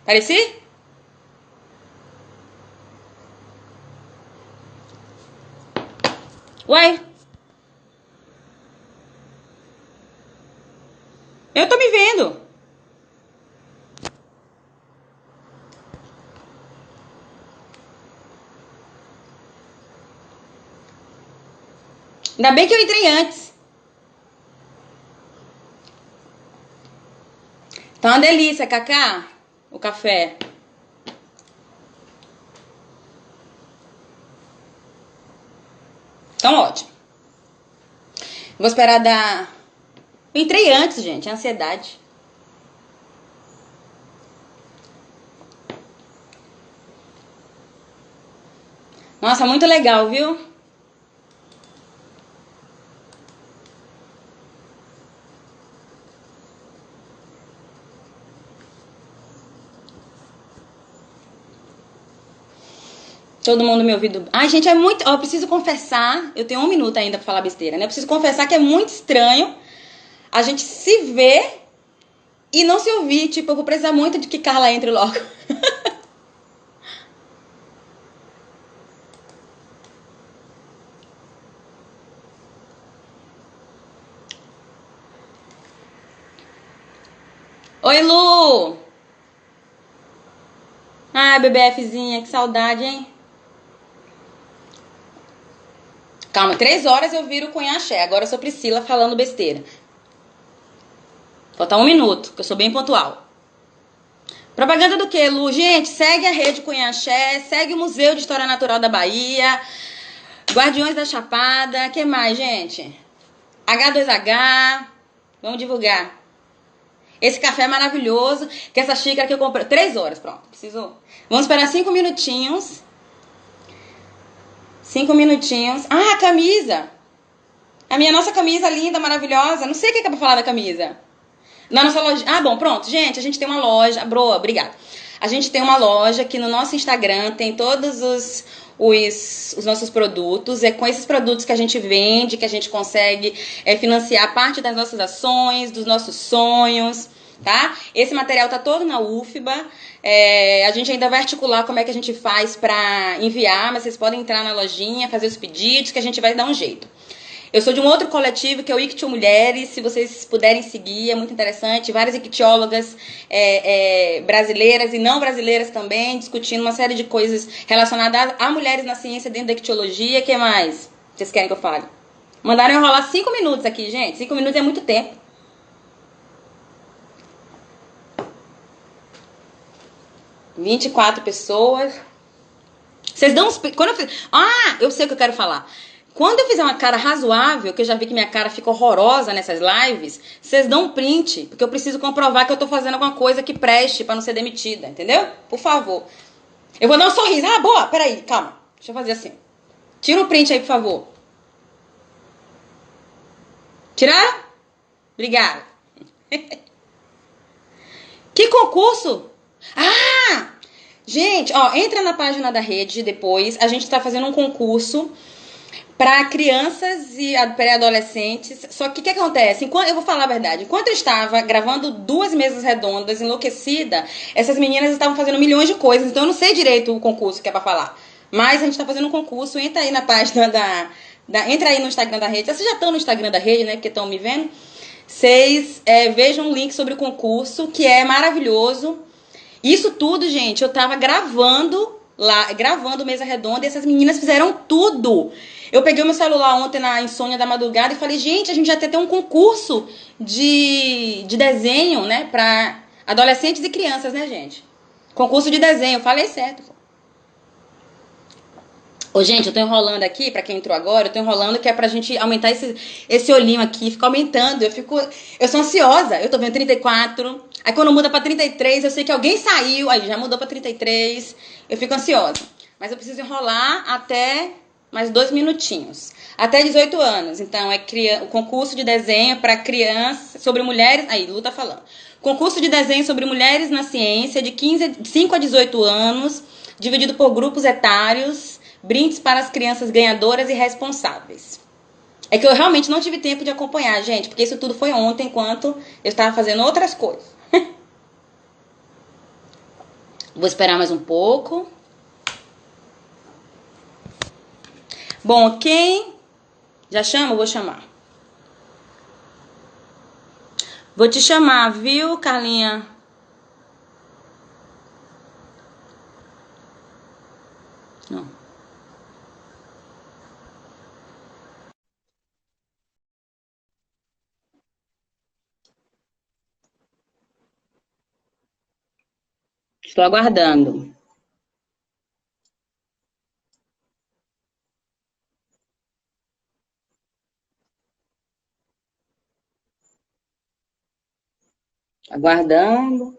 Pareci? Uai, eu tô me vendo. Ainda bem que eu entrei antes. Tá uma delícia, Cacá, o café. Então, ótimo. Vou esperar dar... Eu entrei antes, gente, ansiedade. Nossa, muito legal, viu? Todo mundo me ouvindo. Ai, gente, é muito... Ó, eu preciso confessar... Eu tenho 1 minuto ainda pra falar besteira, né? Eu preciso confessar que é muito estranho a gente se ver e não se ouvir. Tipo, eu vou precisar muito de que Carla entre logo. Oi, Lu! Ai, BBFzinha, que saudade, hein? Calma, 3 horas eu viro Cunhaxé. Agora eu sou Priscila falando besteira. Falta 1 minuto, que eu sou bem pontual. Propaganda do que, Lu? Gente, segue a Rede Cunhaxé, segue o Museu de História Natural da Bahia, Guardiões da Chapada, que mais, gente? H2H, vamos divulgar. Esse café é maravilhoso, que essa xícara que eu comprei... 3 horas, pronto, precisou. Vamos esperar 5 minutinhos. 5 minutinhos. Ah, a camisa. A minha nossa camisa linda, maravilhosa. Não sei o que é pra falar da camisa. Na nossa loja... Ah, bom, pronto. Gente, a gente tem uma loja... Broa, obrigada. A gente tem uma loja que no nosso Instagram tem todos os nossos produtos. É com esses produtos que a gente vende, que a gente consegue financiar parte das nossas ações, dos nossos sonhos, tá? Esse material tá todo na UFBA. A gente ainda vai articular como é que a gente faz pra enviar, mas vocês podem entrar na lojinha, fazer os pedidos, que a gente vai dar um jeito. Eu sou de um outro coletivo, que é o Ictio Mulheres, se vocês puderem seguir, é muito interessante. Várias ictiólogas brasileiras e não brasileiras também, discutindo uma série de coisas relacionadas a mulheres na ciência dentro da ictiologia. O que mais vocês querem que eu fale? Mandaram enrolar 5 minutos aqui, gente. 5 minutos é muito tempo. ...24 pessoas. Vocês dão uns... Quando eu... Ah, eu sei o que eu quero falar. Quando eu fizer uma cara razoável, que eu já vi que minha cara fica horrorosa nessas lives, vocês dão um print, porque eu preciso comprovar que eu tô fazendo alguma coisa que preste pra não ser demitida, entendeu? Por favor. Eu vou dar um sorriso. Ah, boa, peraí, calma. Deixa eu fazer assim. Tira um print aí, por favor. Tiraram? Obrigada. Que concurso? Ah! Gente, ó, entra na página da rede depois. A gente tá fazendo um concurso para crianças e pré-adolescentes. Só que o que acontece? Eu vou falar a verdade. Enquanto eu estava gravando 2 mesas redondas, enlouquecida, essas meninas estavam fazendo milhões de coisas. Então eu não sei direito o concurso que é para falar. Mas a gente tá fazendo um concurso. Entra aí na página entra aí no Instagram da rede. Vocês já estão no Instagram da rede, né? Porque estão me vendo. Vocês vejam um link sobre o concurso, que é maravilhoso. Isso tudo, gente, eu tava gravando mesa redonda, e essas meninas fizeram tudo. Eu peguei o meu celular ontem na insônia da madrugada e falei, gente, a gente já tem um concurso de desenho, né, pra adolescentes e crianças, né, gente? Concurso de desenho, falei certo. Ô, gente, eu tô enrolando aqui, pra quem entrou agora, eu tô enrolando que é pra gente aumentar esse olhinho aqui, fica aumentando. Eu sou ansiosa, eu tô vendo 34, aí quando muda pra 33, eu sei que alguém saiu, aí já mudou pra 33, eu fico ansiosa. Mas eu preciso enrolar até mais 2 minutinhos. Até 18 anos, então o concurso de desenho pra crianças, sobre mulheres, aí, Lu tá falando. Concurso de desenho sobre mulheres na ciência, de 5 a 18 anos, dividido por grupos etários. Brindes para as crianças ganhadoras e responsáveis. É que eu realmente não tive tempo de acompanhar, gente, porque isso tudo foi ontem, enquanto eu estava fazendo outras coisas. Vou esperar mais um pouco. Bom, quem já chama? Eu vou chamar. Vou te chamar, viu, Carlinha? Não. Estou aguardando. Aguardando.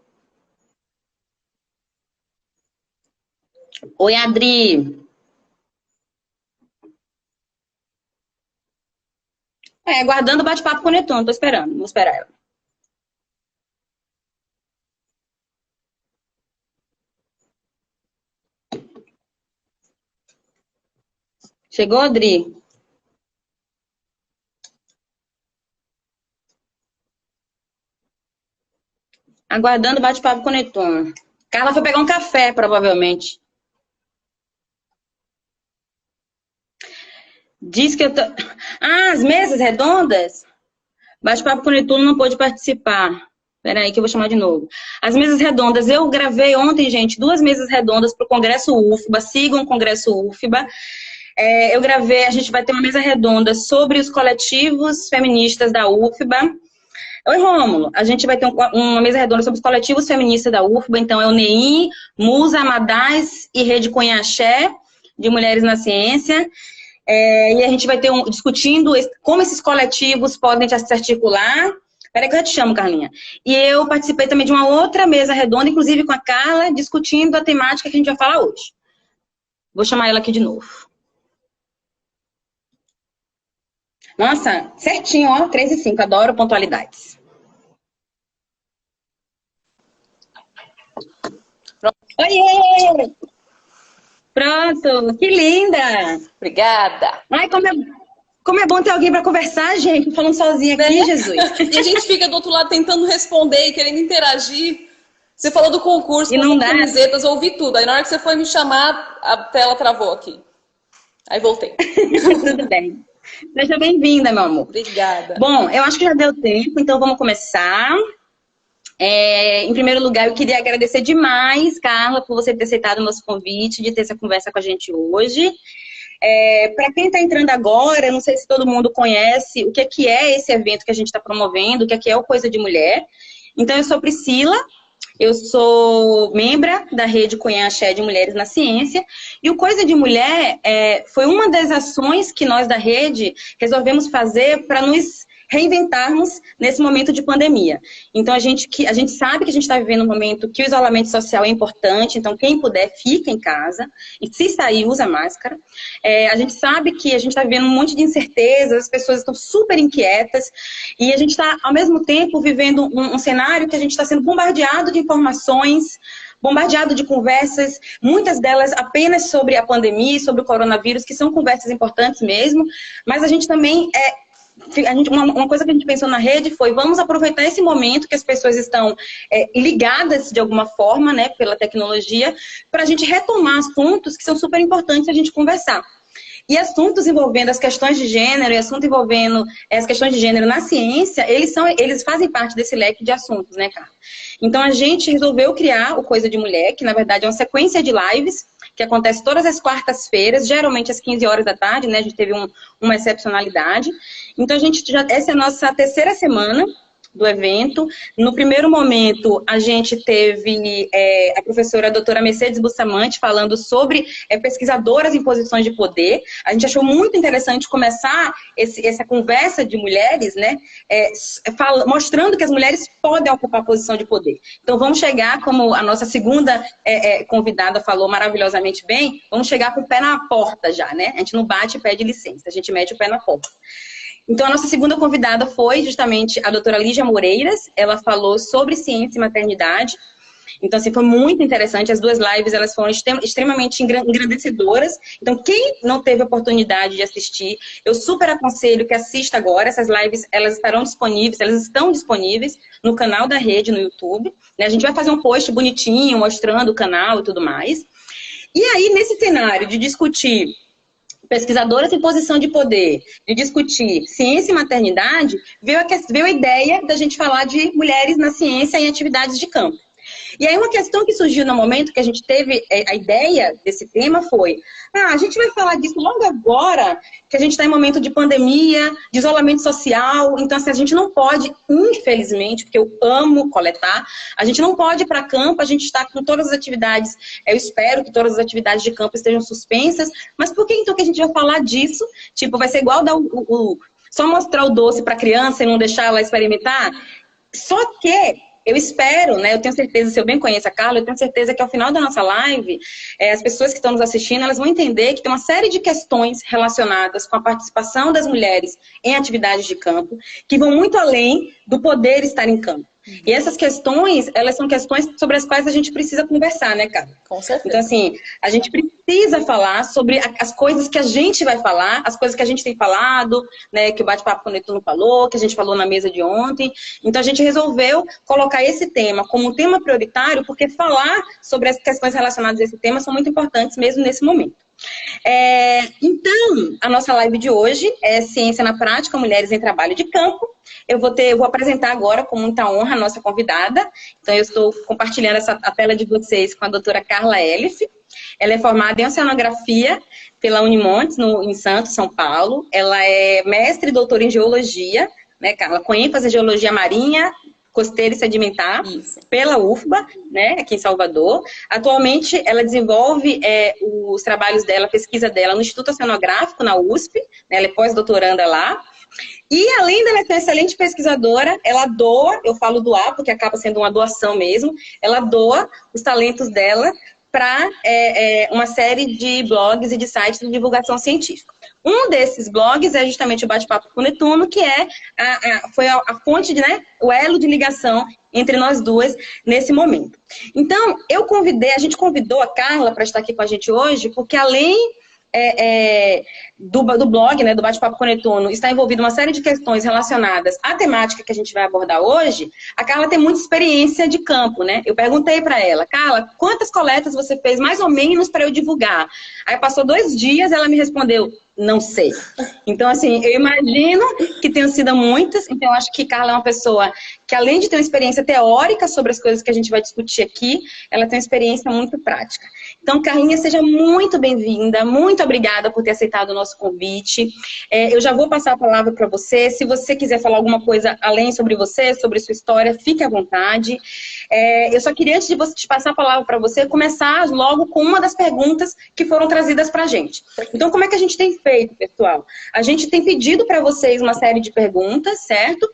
Oi, Adri. Aguardando o bate-papo com o Netuno. Tô esperando. Vou esperar ela. Chegou, Adri? Aguardando o bate-papo com o Netuno. Carla foi pegar um café, provavelmente. Diz que eu tô... Ah, as mesas redondas? Bate-papo com o Netuno não pôde participar. Peraí que eu vou chamar de novo. As mesas redondas, eu gravei ontem, gente, 2 mesas redondas para o Congresso UFBA. Sigam o Congresso UFBA. Eu gravei, a gente vai ter uma mesa redonda sobre os coletivos feministas da UFBA. Oi, Rômulo. A gente vai ter uma mesa redonda sobre os coletivos feministas da UFBA. Então, é o NEI, Musa, Amadás e Rede Cunhaxé, de Mulheres na Ciência. E a gente vai ter discutindo como esses coletivos podem se articular. Peraí que eu já te chamo, Carlinha. E eu participei também de uma outra mesa redonda, inclusive com a Carla, discutindo a temática que a gente vai falar hoje. Vou chamar ela aqui de novo. Nossa, certinho, ó, 3:05, adoro pontualidades. Oiê! Pronto, que linda! Obrigada. Ai, como é bom ter alguém para conversar, gente, falando sozinha aqui, Jesus. E a gente fica do outro lado tentando responder e querendo interagir. Você falou do concurso, e não dá. Camisetas, eu ouvi tudo. Aí na hora que você foi me chamar, a tela travou aqui. Aí voltei. Tudo bem. Seja bem-vinda, meu amor. Obrigada. Bom, eu acho que já deu tempo, então vamos começar. Em primeiro lugar, eu queria agradecer demais, Carla, por você ter aceitado o nosso convite, de ter essa conversa com a gente hoje. Para quem está entrando agora, não sei se todo mundo conhece o que é esse evento que a gente está promovendo, o que é o Coisa de Mulher. Então, eu sou Priscila, eu sou membro da Rede Cunhaxé de Mulheres na Ciência, e o Coisa de Mulher foi uma das ações que nós da rede resolvemos fazer para nos reinventarmos nesse momento de pandemia. Então, a gente sabe que a gente está vivendo um momento que o isolamento social é importante, então quem puder, fica em casa, e se sair, usa máscara. A gente sabe que a gente está vivendo um monte de incertezas, as pessoas estão super inquietas, e a gente está, ao mesmo tempo, vivendo um cenário que a gente está sendo bombardeado de informações, bombardeado de conversas, muitas delas apenas sobre a pandemia, sobre o coronavírus, que são conversas importantes mesmo, mas a gente também uma coisa que a gente pensou na rede foi, vamos aproveitar esse momento que as pessoas estão ligadas de alguma forma, né, pela tecnologia, para a gente retomar assuntos que são super importantes a gente conversar. E assuntos envolvendo as questões de gênero e assuntos envolvendo as questões de gênero na ciência, eles fazem parte desse leque de assuntos, né, cara? Então, a gente resolveu criar o Coisa de Mulher, que na verdade é uma sequência de lives que acontece todas as quartas-feiras, geralmente às 15 horas da tarde, né? A gente teve uma excepcionalidade. Então, essa é a nossa terceira semana do evento. No primeiro momento, a gente teve a professora doutora Mercedes Bustamante falando sobre pesquisadoras em posições de poder. A gente achou muito interessante começar essa conversa de mulheres, né, mostrando que as mulheres podem ocupar posição de poder. Então, vamos chegar, como a nossa segunda convidada falou maravilhosamente bem, vamos chegar com o pé na porta já, né? A gente não bate e pede licença, a gente mete o pé na porta. Então, a nossa segunda convidada foi justamente a doutora Lígia Moreiras. Ela falou sobre ciência e maternidade. Então, assim, foi muito interessante. As duas lives, elas foram extremamente engrandecedoras. Então, quem não teve oportunidade de assistir, eu super aconselho que assista agora. Essas lives, elas estão disponíveis no canal da rede, no YouTube. Né? A gente vai fazer um post bonitinho, mostrando o canal e tudo mais. E aí, nesse cenário de discutir pesquisadoras em posição de poder, de discutir ciência e maternidade, veio a ideia da gente falar de mulheres na ciência e em atividades de campo. E aí uma questão que surgiu no momento que a gente teve a ideia desse tema foi, a gente vai falar disso logo agora, que a gente está em momento de pandemia, de isolamento social, então assim, a gente não pode, infelizmente, porque eu amo coletar, a gente não pode ir para campo, a gente está com todas as atividades, eu espero que todas as atividades de campo estejam suspensas, mas por que então que a gente vai falar disso? Tipo, vai ser igual dar só mostrar o doce para a criança e não deixar ela experimentar? Só que eu espero, né, eu tenho certeza, se eu bem conheço a Carla, eu tenho certeza que ao final da nossa live, as pessoas que estão nos assistindo, elas vão entender que tem uma série de questões relacionadas com a participação das mulheres em atividades de campo, que vão muito além do poder estar em campo. E essas questões, elas são questões sobre as quais a gente precisa conversar, né, Carla? Com certeza. Então, assim, a gente precisa falar sobre as coisas que a gente vai falar, as coisas que a gente tem falado, né, que o Bate-Papo com o Netuno falou, que a gente falou na mesa de ontem. Então, a gente resolveu colocar esse tema como um tema prioritário, porque falar sobre as questões relacionadas a esse tema são muito importantes mesmo nesse momento. Então, a nossa live de hoje é Ciência na Prática, Mulheres em Trabalho de Campo. Eu vou apresentar agora com muita honra a nossa convidada. Então, eu estou compartilhando a tela de vocês com a doutora Carla Elif. Ela é formada em Oceanografia pela Unimontes, em Santos, São Paulo. Ela é mestre e doutora em Geologia, né, Carla, com ênfase em Geologia Marinha, Costeira e Sedimentar, Isso. pela UFBA, né, aqui em Salvador. Atualmente, ela desenvolve os trabalhos dela, a pesquisa dela no Instituto Oceanográfico, na USP, né, ela é pós-doutoranda lá. E além dela ser excelente pesquisadora, ela doa, eu falo doar porque acaba sendo uma doação mesmo, ela doa os talentos dela para uma série de blogs e de sites de divulgação científica. Um desses blogs é justamente o Bate-Papo com o Netuno, que foi a fonte, né, o elo de ligação entre nós duas nesse momento. Então, a gente convidou a Carla para estar aqui com a gente hoje, porque além do blog, né, do Bate-Papo com o Netuno, está envolvida uma série de questões relacionadas à temática que a gente vai abordar hoje. A Carla tem muita experiência de campo, né? Eu perguntei para ela, Carla, quantas coletas você fez mais ou menos para eu divulgar? Aí passou 2 dias, ela me respondeu, não sei. Então, assim, eu imagino que tenham sido muitas. Então, eu acho que Carla é uma pessoa que, além de ter uma experiência teórica sobre as coisas que a gente vai discutir aqui, ela tem uma experiência muito prática. Então, Carlinha, seja muito bem-vinda. Muito obrigada por ter aceitado o nosso convite. Eu já vou passar a palavra para você. Se você quiser falar alguma coisa além sobre você, sobre sua história, fique à vontade. Eu só queria, antes de passar a palavra para você, começar logo com uma das perguntas que foram trazidas para a gente. Então, como é que a gente tem feito, pessoal? A gente tem pedido para vocês uma série de perguntas, certo?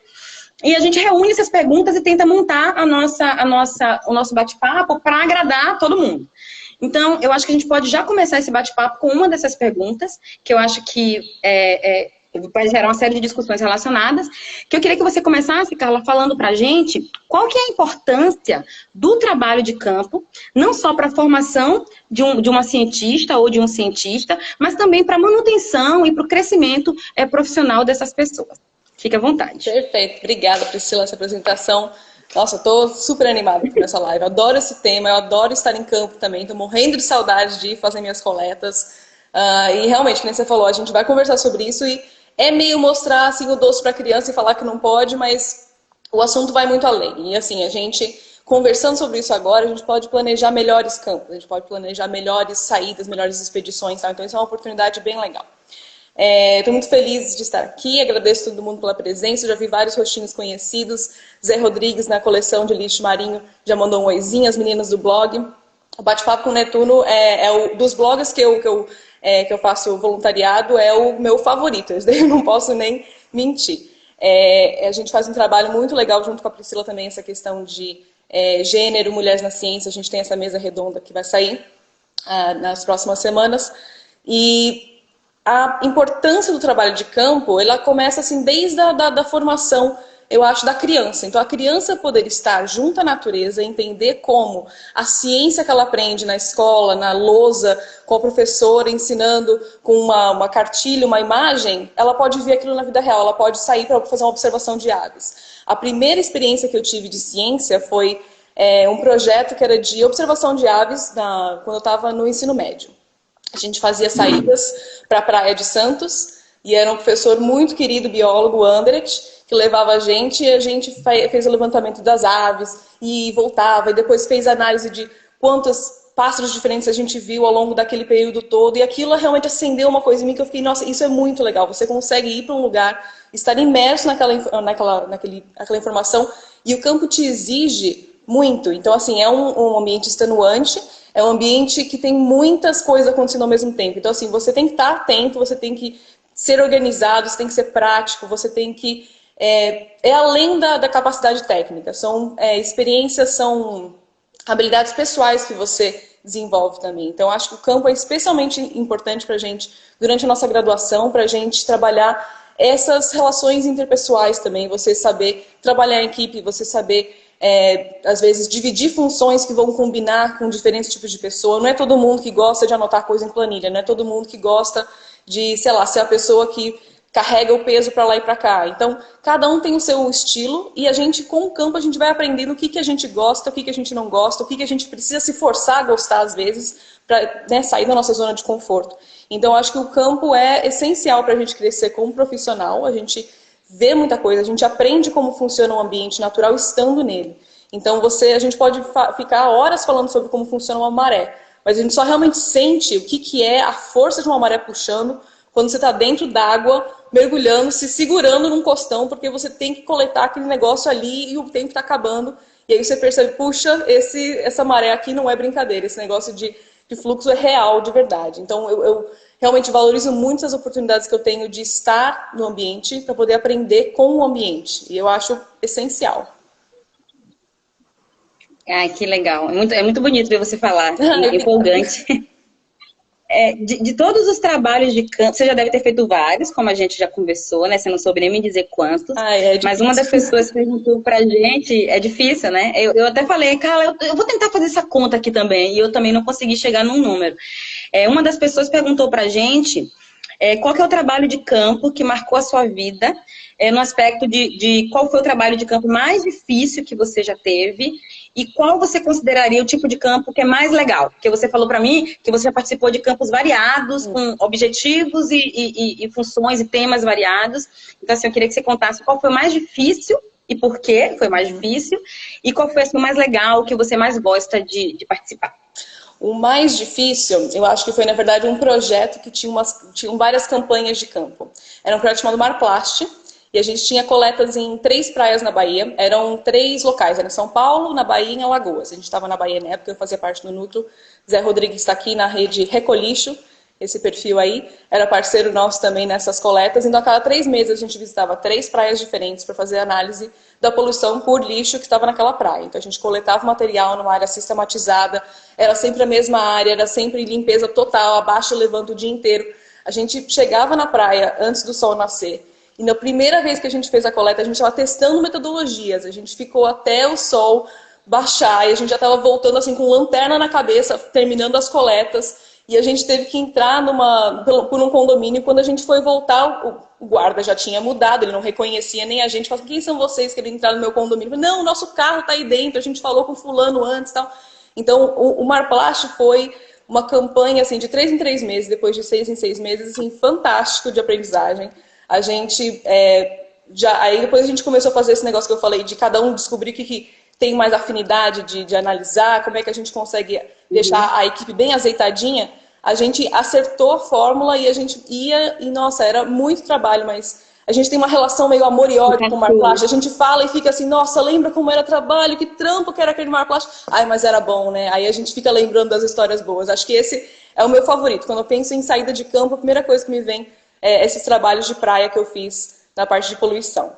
E a gente reúne essas perguntas e tenta montar o nosso bate-papo para agradar todo mundo. Então, eu acho que a gente pode já começar esse bate-papo com uma dessas perguntas, que eu acho que vai gerar uma série de discussões relacionadas, que eu queria que você começasse, Carla, falando para a gente qual que é a importância do trabalho de campo, não só para a formação de uma cientista ou de um cientista, mas também para a manutenção e para o crescimento profissional dessas pessoas. Fique à vontade. Perfeito. Obrigada, Priscila, essa apresentação. Nossa, eu tô super animada com essa live. Eu adoro esse tema, eu adoro estar em campo também. Tô morrendo de saudade de fazer minhas coletas. E realmente, como você falou, a gente vai conversar sobre isso e é meio mostrar assim, o doce para a criança e falar que não pode, mas o assunto vai muito além. E assim, a gente, conversando sobre isso agora, a gente pode planejar melhores campos, a gente pode planejar melhores saídas, melhores expedições, tá? Então isso é uma oportunidade bem legal. Estou muito feliz de estar aqui, agradeço todo mundo pela presença, já vi vários rostinhos conhecidos. Zé Rodrigues, na coleção de lixo marinho, já mandou um oizinho, as meninas do blog. O Bate-Papo com o Netuno dos blogs que eu faço voluntariado, é o meu favorito, eu não posso nem mentir. A gente faz um trabalho muito legal junto com a Priscila também, essa questão de gênero, mulheres na ciência, a gente tem essa mesa redonda que vai sair nas próximas semanas. E a importância do trabalho de campo, ela começa assim desde a formação eu acho, da criança. Então, a criança poder estar junto à natureza, entender como a ciência que ela aprende na escola, na lousa, com a professora ensinando com uma cartilha, uma imagem, ela pode ver aquilo na vida real, ela pode sair para fazer uma observação de aves. A primeira experiência que eu tive de ciência foi um projeto que era de observação de aves quando eu estava no ensino médio. A gente fazia saídas para a Praia de Santos e era um professor muito querido, biólogo, Andret, que levava a gente e a gente fez o levantamento das aves e voltava e depois fez análise de quantos pássaros diferentes a gente viu ao longo daquele período todo e aquilo realmente acendeu uma coisa em mim que eu fiquei, nossa, isso é muito legal, você consegue ir para um lugar, estar imerso naquela informação e o campo te exige muito, então assim, é um ambiente extenuante, é um ambiente que tem muitas coisas acontecendo ao mesmo tempo. Então, assim, você tem que estar atento, você tem que ser organizado, você tem que ser prático, você tem que... além da capacidade técnica. São experiências, são habilidades pessoais que você desenvolve também. Então, acho que o campo é especialmente importante para a gente, durante a nossa graduação, para a gente trabalhar essas relações interpessoais também. Você saber trabalhar em equipe, você saber... às vezes dividir funções que vão combinar com diferentes tipos de pessoa. Não é todo mundo que gosta de anotar coisa em planilha, não é todo mundo que gosta de, sei lá, ser a pessoa que carrega o peso para lá e para cá. Então, cada um tem o seu estilo e a gente, com o campo, a gente vai aprendendo o que a gente gosta, o que a gente não gosta, o que a gente precisa se forçar a gostar às vezes para sair da nossa zona de conforto. Então, acho que o campo é essencial para a gente crescer como profissional, a gente vê muita coisa, a gente aprende como funciona o ambiente natural estando nele. Então a gente pode ficar horas falando sobre como funciona uma maré, mas a gente só realmente sente o que é a força de uma maré puxando quando você está dentro d'água, mergulhando, se segurando num costão, porque você tem que coletar aquele negócio ali e o tempo está acabando. E aí você percebe, puxa, essa maré aqui não é brincadeira, esse negócio de fluxo é real, de verdade. Então eu realmente valorizo muito as oportunidades que eu tenho de estar no ambiente para poder aprender com o ambiente. E eu acho essencial. Ai, que legal. É muito bonito ver você falar. Empolgante. De todos os trabalhos de campo, você já deve ter feito vários, como a gente já conversou, né? Você não soube nem me dizer quantos. Mas uma das pessoas perguntou pra gente, é difícil, né? Eu até falei, cara, eu vou tentar fazer essa conta aqui também, e eu também não consegui chegar num número. Uma das pessoas perguntou pra gente qual que é o trabalho de campo que marcou a sua vida, no aspecto de qual foi o trabalho de campo mais difícil que você já teve, e qual você consideraria o tipo de campo que é mais legal? Porque você falou para mim que você já participou de campos variados, com objetivos e funções e temas variados. Então, assim, eu queria que você contasse qual foi o mais difícil e por que foi mais difícil, e qual foi o mais legal, o que você mais gosta de participar. O mais difícil, eu acho que foi, na verdade, um projeto que tinha várias campanhas de campo. Era um projeto chamado Marplast, e a gente tinha coletas em 3 praias na Bahia. Eram 3 locais, era em São Paulo, na Bahia e em Alagoas. A gente estava na Bahia na época, eu fazia parte do núcleo. Zé Rodrigues está aqui na rede Recolixo, esse perfil aí. Era parceiro nosso também nessas coletas. Então, a cada 3 meses a gente visitava 3 praias diferentes para fazer análise da poluição por lixo que estava naquela praia. Então, a gente coletava material numa área sistematizada. Era sempre a mesma área, era sempre limpeza total, abaixo levando o dia inteiro. A gente chegava na praia antes do sol nascer. E na primeira vez que a gente fez a coleta, a gente estava testando metodologias. A gente ficou até o sol baixar e a gente já estava voltando assim com lanterna na cabeça, terminando as coletas. E a gente teve que entrar por um condomínio. Quando a gente foi voltar, o guarda já tinha mudado, ele não reconhecia nem a gente. Falou, quem são vocês que querem entrar no meu condomínio? Falei, não, o nosso carro está aí dentro, a gente falou com fulano antes e tal. Então, o Marplast foi uma campanha assim, de 3 em 3 meses, depois de 6 em 6 meses, assim, fantástico de aprendizagem. A gente, aí depois a gente começou a fazer esse negócio que eu falei, de cada um descobrir o que tem mais afinidade de analisar, como é que a gente consegue deixar a equipe bem azeitadinha. A gente acertou a fórmula e a gente ia, e nossa, era muito trabalho, mas a gente tem uma relação meio amor e ódio com o Marplast. A gente fala e fica assim, nossa, lembra como era trabalho, que trampo que era aquele Marplast. Ai, mas era bom, né? Aí a gente fica lembrando das histórias boas. Acho que esse é o meu favorito. Quando eu penso em saída de campo, a primeira coisa que me vem esses trabalhos de praia que eu fiz na parte de poluição.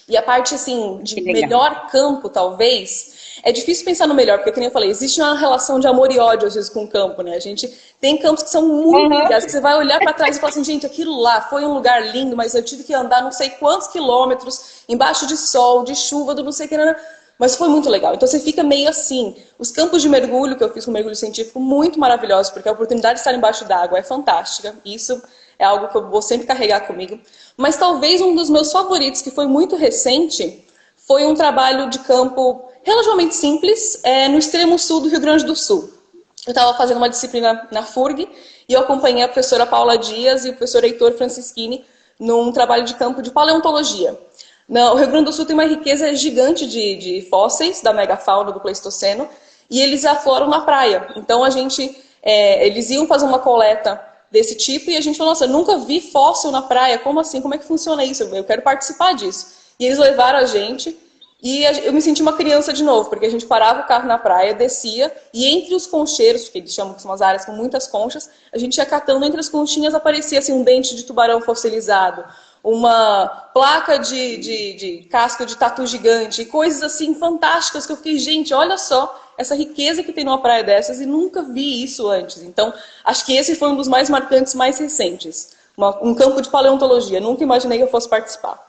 E a parte, assim, de melhor campo, talvez, é difícil pensar no melhor, porque, como eu falei, existe uma relação de amor e ódio, às vezes, com o campo, né? A gente tem campos que são muito legais, que você vai olhar para trás e falar assim, gente, aquilo lá foi um lugar lindo, mas eu tive que andar não sei quantos quilômetros, embaixo de sol, de chuva, do não sei o que, mas foi muito legal. Então você fica meio assim. Os campos de mergulho, que eu fiz com mergulho científico, muito maravilhosos, porque a oportunidade de estar embaixo d'água é fantástica. Isso é algo que eu vou sempre carregar comigo. Mas talvez um dos meus favoritos, que foi muito recente, foi um trabalho de campo relativamente simples, no extremo sul do Rio Grande do Sul. Eu estava fazendo uma disciplina na FURG e eu acompanhei a professora Paula Dias e o professor Heitor Francischini num trabalho de campo de paleontologia. O Rio Grande do Sul tem uma riqueza gigante de fósseis da megafauna do Pleistoceno e eles afloram na praia. Então eles iam fazer uma coleta desse tipo e a gente falou, nossa, eu nunca vi fóssil na praia, como assim? Como é que funciona isso? Eu quero participar disso. E eles levaram a gente e eu me senti uma criança de novo, porque a gente parava o carro na praia, descia e entre os concheiros, porque eles chamam que são as áreas com muitas conchas, a gente ia catando entre as conchinhas, aparecia assim, um dente de tubarão fossilizado, uma placa de casco de tatu gigante, e coisas assim fantásticas que eu fiquei, gente, olha só essa riqueza que tem numa praia dessas e nunca vi isso antes. Então, acho que esse foi um dos mais marcantes, mais recentes. Um campo de paleontologia, nunca imaginei que eu fosse participar.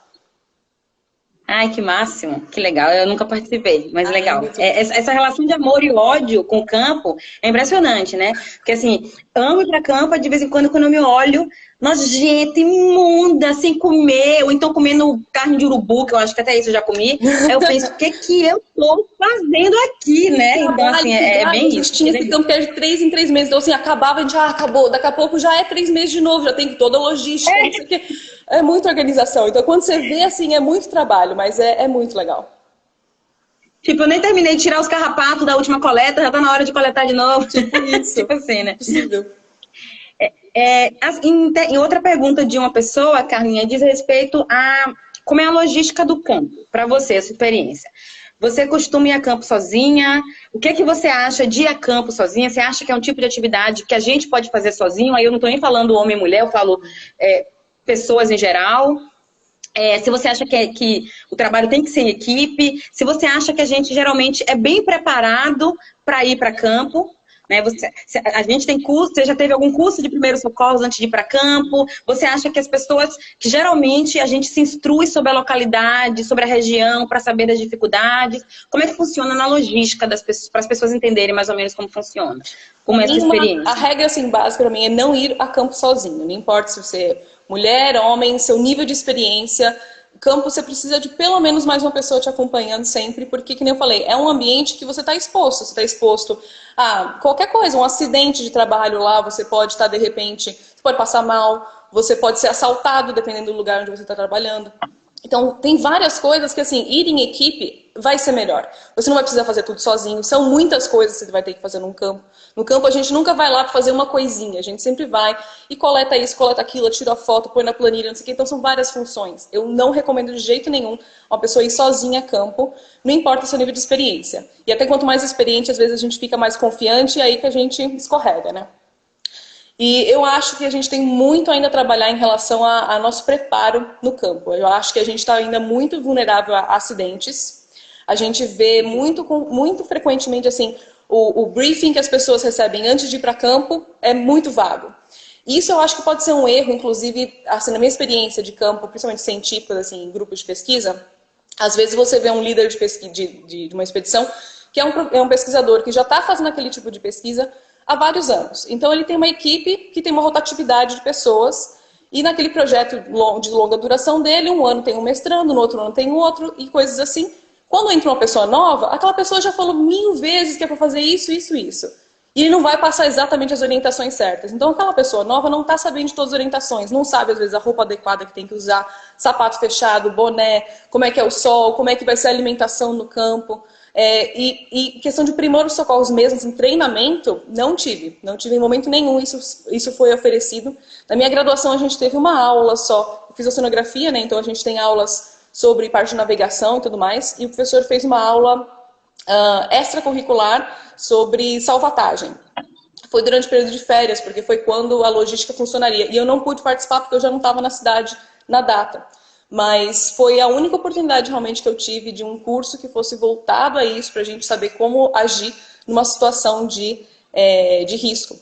Ai, que máximo, que legal. Eu nunca participei, mas legal. Essa relação de amor e ódio com o campo é impressionante, né? Porque assim, amo ir pra campo, de vez em quando eu me olho, nojenta, imunda, sem comer, ou então comendo carne de urubu, que eu acho que até isso eu já comi. Aí eu penso, o que eu tô fazendo aqui, né? Então, assim, é bem isso. A gente tinha esse campo que era de 3 em 3 meses, então assim, acabava, a gente acabou, daqui a pouco já é 3 meses de novo, já tem toda a logística, não sei o quê. É muita organização. Então, quando você vê, assim, é muito trabalho, mas é muito legal. Tipo, eu nem terminei de tirar os carrapatos da última coleta, já tá na hora de coletar de novo. Tipo isso. Tipo assim, né? Possível. Em outra pergunta de uma pessoa, Carlinha, diz respeito a como é a logística do campo, para você, a sua experiência. Você costuma ir a campo sozinha? O que é que você acha de ir a campo sozinha? Você acha que é um tipo de atividade que a gente pode fazer sozinho? Aí eu não tô nem falando homem e mulher, eu falo pessoas em geral. Se você acha que o trabalho tem que ser em equipe, se você acha que a gente geralmente é bem preparado para ir para campo, né? A gente tem curso, você já teve algum curso de primeiros socorros antes de ir para campo? Você acha que as pessoas, que geralmente a gente se instrui sobre a localidade, sobre a região, para saber das dificuldades? Como é que funciona na logística das pessoas, para as pessoas entenderem mais ou menos como funciona? Como é a sua experiência? A regra assim, básica para mim é não ir a campo sozinho. Não importa se você é mulher, homem, seu nível de experiência. Campo, você precisa de pelo menos mais uma pessoa te acompanhando sempre, porque, que nem eu falei, é um ambiente que você está exposto. Você está exposto a qualquer coisa, um acidente de trabalho lá, você pode estar, de repente, você pode passar mal, você pode ser assaltado, dependendo do lugar onde você está trabalhando. Então, tem várias coisas que, assim, ir em equipe vai ser melhor. Você não vai precisar fazer tudo sozinho. São muitas coisas que você vai ter que fazer num campo. No campo, a gente nunca vai lá para fazer uma coisinha. A gente sempre vai e coleta isso, coleta aquilo, tira a foto, põe na planilha, não sei o quê. Então, são várias funções. Eu não recomendo de jeito nenhum uma pessoa ir sozinha a campo. Não importa o seu nível de experiência. E até quanto mais experiente, às vezes a gente fica mais confiante e é aí que a gente escorrega, né? E eu acho que a gente tem muito ainda a trabalhar em relação a nosso preparo no campo. Eu acho que a gente está ainda muito vulnerável a acidentes. A gente vê muito frequentemente assim, o briefing que as pessoas recebem antes de ir para campo é muito vago. Isso eu acho que pode ser um erro, inclusive, assim, na minha experiência de campo, principalmente científica, assim, em grupos de pesquisa, às vezes você vê um líder de pesquisa de uma expedição que é um pesquisador que já está fazendo aquele tipo de pesquisa há vários anos. Então ele tem uma equipe que tem uma rotatividade de pessoas e naquele projeto de longa duração dele, um ano tem um mestrando, no outro ano tem outro e coisas assim. Quando entra uma pessoa nova, aquela pessoa já falou 1000 vezes que é para fazer isso, isso, isso. E ele não vai passar exatamente as orientações certas. Então aquela pessoa nova não está sabendo de todas as orientações, não sabe às vezes a roupa adequada que tem que usar, sapato fechado, boné, como é que é o sol, como é que vai ser a alimentação no campo. E questão de primeiros socorros mesmo, em treinamento, não tive em momento nenhum, isso foi oferecido. Na minha graduação a gente teve uma aula só, eu fiz oceanografia, né? Então a gente tem aulas sobre parte de navegação e tudo mais, e o professor fez uma aula extracurricular sobre salvatagem. Foi durante o período de férias, porque foi quando a logística funcionaria, e eu não pude participar porque eu já não estava na cidade na data. mas foi a única oportunidade realmente que eu tive de um curso que fosse voltado a isso, para a gente saber como agir numa situação de risco.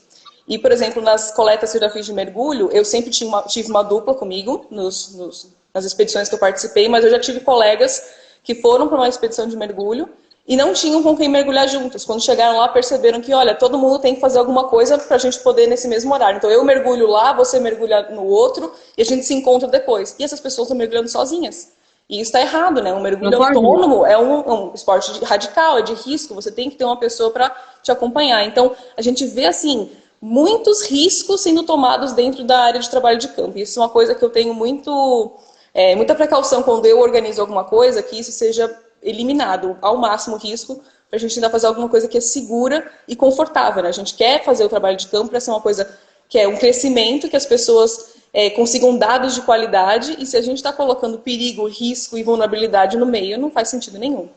E, por exemplo, nas coletas que eu já fiz de mergulho, eu sempre tive uma dupla comigo nas expedições que eu participei, mas eu já tive colegas que foram para uma expedição de mergulho e não tinham com quem mergulhar juntos. Quando chegaram lá, perceberam que, olha, todo mundo tem que fazer alguma coisa para a gente poder nesse mesmo horário. Então, eu mergulho lá, você mergulha no outro e a gente se encontra depois. E essas pessoas estão mergulhando sozinhas. E isso está errado, né? Um mergulho autônomo é um esporte radical, é de risco. Você tem que ter uma pessoa para te acompanhar. Então, a gente vê, assim, muitos riscos sendo tomados dentro da área de trabalho de campo. Isso é uma coisa que eu tenho muita precaução quando eu organizo alguma coisa, que isso seja eliminado ao máximo o risco, para a gente ainda fazer alguma coisa que é segura e confortável, né? A gente quer fazer o trabalho de campo para ser uma coisa que é um crescimento, que as pessoas consigam dados de qualidade, e se a gente está colocando perigo, risco e vulnerabilidade no meio, não faz sentido nenhum.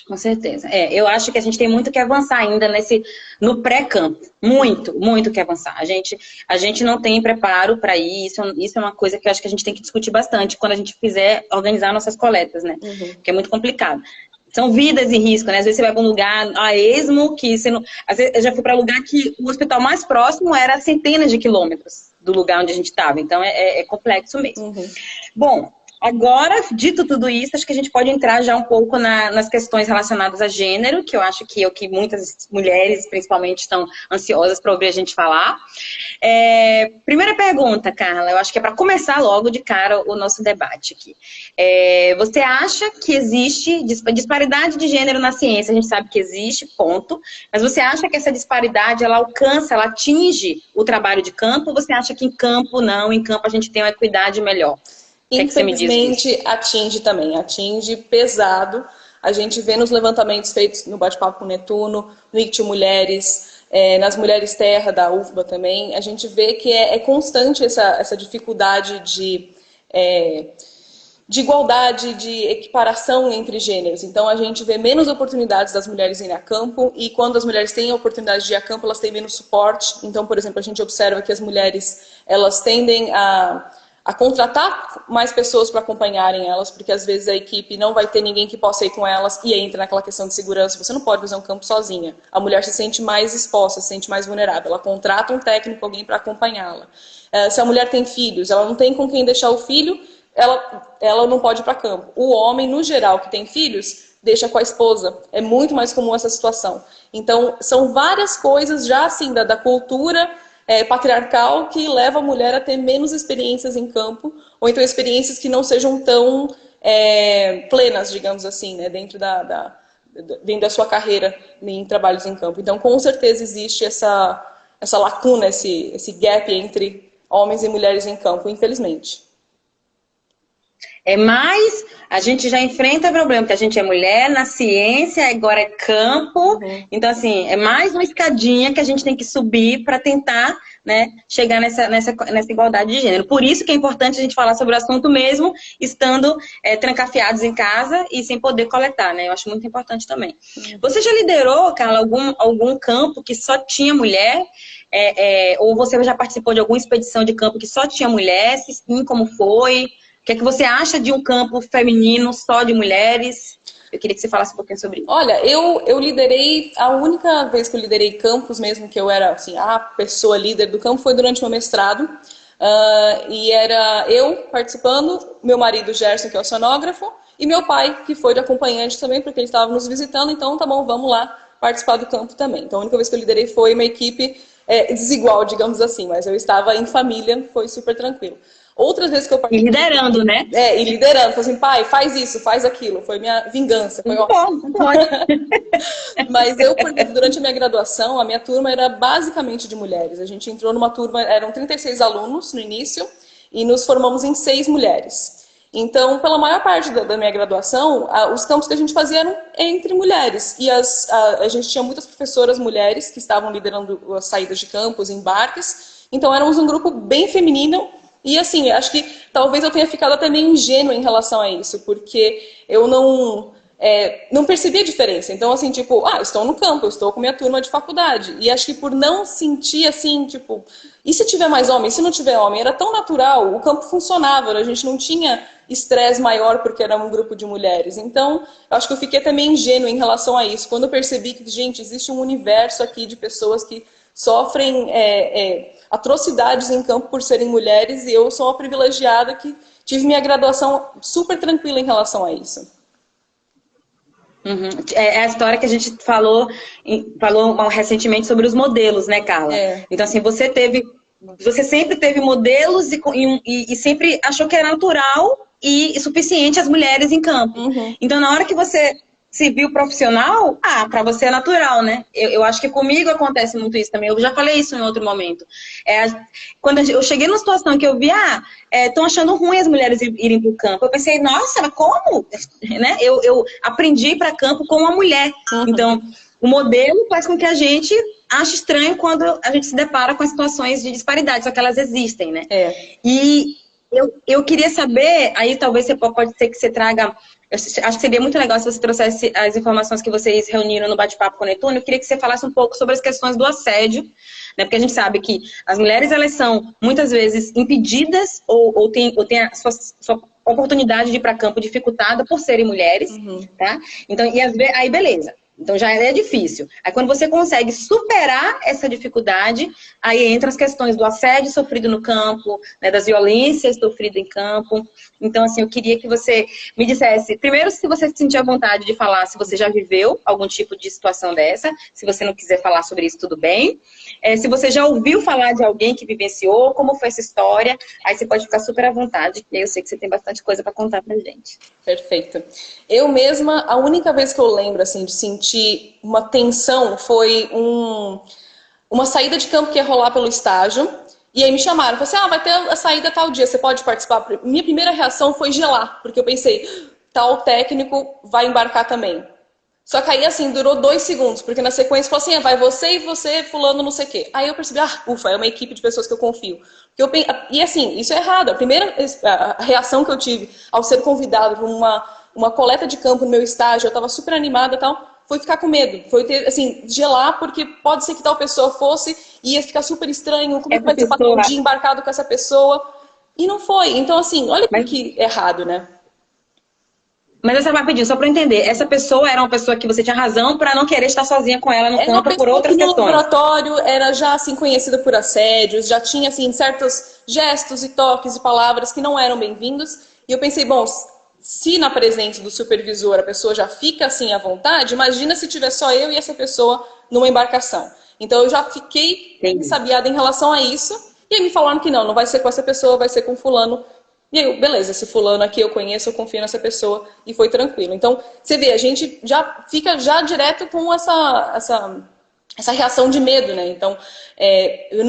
Com certeza. Eu acho que a gente tem muito que avançar ainda no pré-campo. Muito, muito que avançar. A gente não tem preparo para isso. Isso é uma coisa que eu acho que a gente tem que discutir bastante quando a gente quiser organizar nossas coletas, né? Uhum. Que é muito complicado. São vidas em risco, né? Às vezes você vai para um lugar a esmo que você não... Às vezes eu já fui para um lugar que o hospital mais próximo era centenas de quilômetros do lugar onde a gente estava. Então é complexo mesmo. Uhum. Bom, agora, dito tudo isso, acho que a gente pode entrar já um pouco nas questões relacionadas a gênero, que eu acho que é o que muitas mulheres, principalmente, estão ansiosas para ouvir a gente falar. Primeira pergunta, Carla, eu acho que é para começar logo de cara o nosso debate aqui. Você acha que existe disparidade de gênero na ciência? A gente sabe que existe, ponto. Mas você acha que essa disparidade, ela atinge o trabalho de campo? Ou você acha que em campo, não, em campo a gente tem uma equidade melhor? Infelizmente, atinge pesado. A gente vê nos levantamentos feitos no Bate-Papo com Netuno, no ICTU Mulheres, nas Mulheres Terra, da UFBA também, a gente vê que é constante essa dificuldade de igualdade, de equiparação entre gêneros. Então, a gente vê menos oportunidades das mulheres irem a campo, e quando as mulheres têm a oportunidade de ir a campo, elas têm menos suporte. Então, por exemplo, a gente observa que as mulheres, elas tendem a contratar mais pessoas para acompanharem elas, porque às vezes a equipe não vai ter ninguém que possa ir com elas, e entra naquela questão de segurança. Você não pode fazer um campo sozinha. A mulher se sente mais exposta, se sente mais vulnerável. Ela contrata um técnico, alguém para acompanhá-la. Se a mulher tem filhos, ela não tem com quem deixar o filho, ela não pode ir para campo. O homem, no geral, que tem filhos, deixa com a esposa. É muito mais comum essa situação. Então, são várias coisas já assim da cultura patriarcal que leva a mulher a ter menos experiências em campo, ou então experiências que não sejam tão plenas, digamos assim, né, dentro da sua carreira em trabalhos em campo. Então, com certeza existe essa lacuna, esse gap entre homens e mulheres em campo, infelizmente. Mas a gente já enfrenta problema, porque a gente é mulher na ciência, agora é campo. Uhum. Então, assim, é mais uma escadinha que a gente tem que subir para tentar, né, chegar nessa igualdade de gênero. Por isso que é importante a gente falar sobre o assunto mesmo, estando trancafiados em casa e sem poder coletar, né? Eu acho muito importante também. Uhum. Você já liderou, Carla, algum campo que só tinha mulher? Ou você já participou de alguma expedição de campo que só tinha mulher? Se sim, como foi? O que é que você acha de um campo feminino só de mulheres? Eu queria que você falasse um pouquinho sobre isso. Olha, eu liderei, a única vez que eu liderei campos mesmo, que eu era assim, a pessoa líder do campo, foi durante o meu mestrado. E era eu participando, meu marido Gerson, que é o oceanógrafo, e meu pai, que foi de acompanhante também, porque ele estava nos visitando, então tá bom, vamos lá participar do campo também. Então a única vez que eu liderei foi uma equipe desigual, digamos assim, mas eu estava em família, foi super tranquilo. Outras vezes que eu participei... E liderando, né? E liderando. Falei assim, pai, faz isso, faz aquilo. Foi minha vingança. Foi ótimo. Mas eu, durante a minha graduação, a minha turma era basicamente de mulheres. A gente entrou numa turma, eram 36 alunos no início, e nos formamos em 6 mulheres. Então, pela maior parte da minha graduação, os campos que a gente fazia eram entre mulheres. E a gente tinha muitas professoras mulheres que estavam liderando as saídas de campos, embarques. Então, éramos um grupo bem feminino. E assim, acho que talvez eu tenha ficado até meio ingênua em relação a isso, porque eu não não percebi a diferença. Então, assim, tipo, estou no campo, eu estou com minha turma de faculdade. E acho que por não sentir, assim, tipo, e se tiver mais homem? E se não tiver homem? Era tão natural, o campo funcionava, a gente não tinha estresse maior porque era um grupo de mulheres. Então, eu acho que eu fiquei também ingênua em relação a isso. Quando eu percebi que, gente, existe um universo aqui de pessoas que sofrem atrocidades em campo por serem mulheres, e eu sou uma privilegiada que tive minha graduação super tranquila em relação a isso. Uhum. É a história que a gente falou recentemente sobre os modelos, né, Carla? Então, assim, você sempre teve modelos e sempre achou que era natural e suficiente as mulheres em campo. Uhum. Então, na hora que você se viu profissional, pra você é natural, né? Eu acho que comigo acontece muito isso também. Eu já falei isso em outro momento. Quando eu cheguei numa situação que eu vi, estão achando ruim as mulheres irem para o campo. Eu pensei, nossa, mas como? Né? Eu aprendi para campo com uma mulher. Uhum. Então, o modelo faz com que a gente ache estranho quando a gente se depara com as situações de disparidade, só que elas existem, né? E eu queria saber, aí talvez pode ser que você traga... Acho que seria muito legal se você trouxesse as informações que vocês reuniram no bate-papo com o Netuno. Eu queria que você falasse um pouco sobre as questões do assédio, né? Porque a gente sabe que as mulheres, elas são muitas vezes impedidas ou têm a sua oportunidade de ir para campo dificultada por serem mulheres, tá? Então, aí beleza. Então já é difícil. Aí quando você consegue superar essa dificuldade, aí entram as questões do assédio sofrido no campo, né, das violências sofridas em campo. Então, assim, eu queria que você me dissesse, primeiro, se você se sentir à vontade de falar, se você já viveu algum tipo de situação dessa. Se você não quiser falar sobre isso, tudo bem. Se você já ouviu falar de alguém que vivenciou, como foi essa história, aí você pode ficar super à vontade, porque eu sei que você tem bastante coisa para contar pra gente. Perfeito. Eu mesma, a única vez que eu lembro, assim, de sentir uma tensão foi uma saída de campo que ia rolar pelo estágio. E aí me chamaram, falaram assim, vai ter a saída tal dia, você pode participar? Minha primeira reação foi gelar, porque eu pensei, tal técnico vai embarcar também. Só que aí, assim, durou 2 segundos, porque na sequência falou assim, vai você e você, fulano, não sei o quê. Aí eu percebi, ufa, é uma equipe de pessoas que eu confio. E assim, isso é errado. A primeira reação que eu tive ao ser convidado para uma coleta de campo no meu estágio, eu estava super animada e tal, foi ficar com medo. Foi ter, assim, gelar, porque pode ser que tal pessoa fosse e ia ficar super estranho, como é que vai ser passar um dia embarcado com essa pessoa? E não foi. Então, assim, olha que errado, né? Mas essa rapidinho, só para entender, essa pessoa era uma pessoa que você tinha razão para não querer estar sozinha com ela no campo por outras questões. No laboratório era já assim conhecida por assédios, já tinha assim certos gestos e toques e palavras que não eram bem-vindos. E eu pensei, bom, se na presença do supervisor a pessoa já fica assim à vontade, imagina se tiver só eu e essa pessoa numa embarcação. Então eu já fiquei sabiada em relação a isso. E aí me falaram que não vai ser com essa pessoa, vai ser com fulano. E aí, beleza, esse fulano aqui eu conheço, eu confio nessa pessoa, e foi tranquilo. Então, você vê, a gente já fica já direto com essa reação de medo, né? Então, eu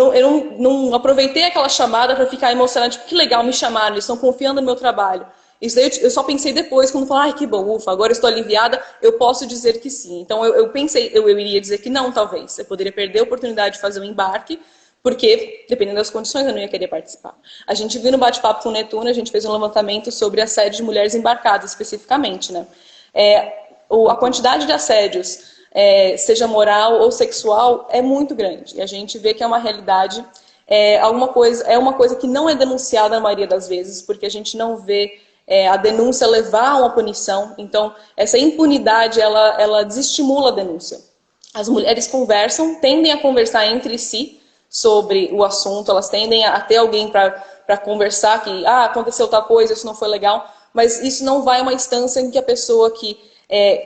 não aproveitei aquela chamada para ficar emocionada, tipo, que legal, me chamaram, eles estão confiando no meu trabalho. Isso daí eu só pensei depois, quando falaram, que bom, ufa, agora eu estou aliviada, eu posso dizer que sim. Então, eu pensei, eu iria dizer que não, talvez. Eu poderia perder a oportunidade de fazer um embarque, porque, dependendo das condições, eu não ia querer participar. A gente viu no bate-papo com o Netuno, a gente fez um levantamento sobre assédio de mulheres embarcadas, especificamente, né? A quantidade de assédios, seja moral ou sexual, é muito grande. E a gente vê que é uma realidade, uma coisa que não é denunciada na maioria das vezes, porque a gente não vê a denúncia levar a uma punição. Então, essa impunidade, ela desestimula a denúncia. As mulheres tendem a conversar entre si, sobre o assunto, elas tendem a ter alguém para conversar que aconteceu tal coisa, isso não foi legal, mas isso não vai a uma instância em que a pessoa que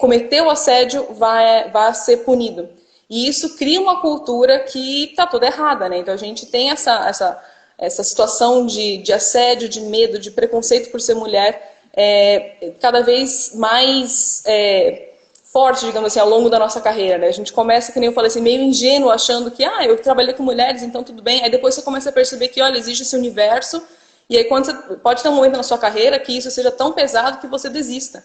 cometeu o assédio vai ser punido. E isso cria uma cultura que está toda errada, né? Então a gente tem essa situação de assédio, de medo, de preconceito por ser mulher cada vez mais forte, digamos assim, ao longo da nossa carreira, né? A gente começa, que nem eu falei assim, meio ingênuo, achando que, eu trabalhei com mulheres, então tudo bem. Aí depois você começa a perceber que, olha, existe esse universo, e aí quando você pode ter um momento na sua carreira que isso seja tão pesado que você desista.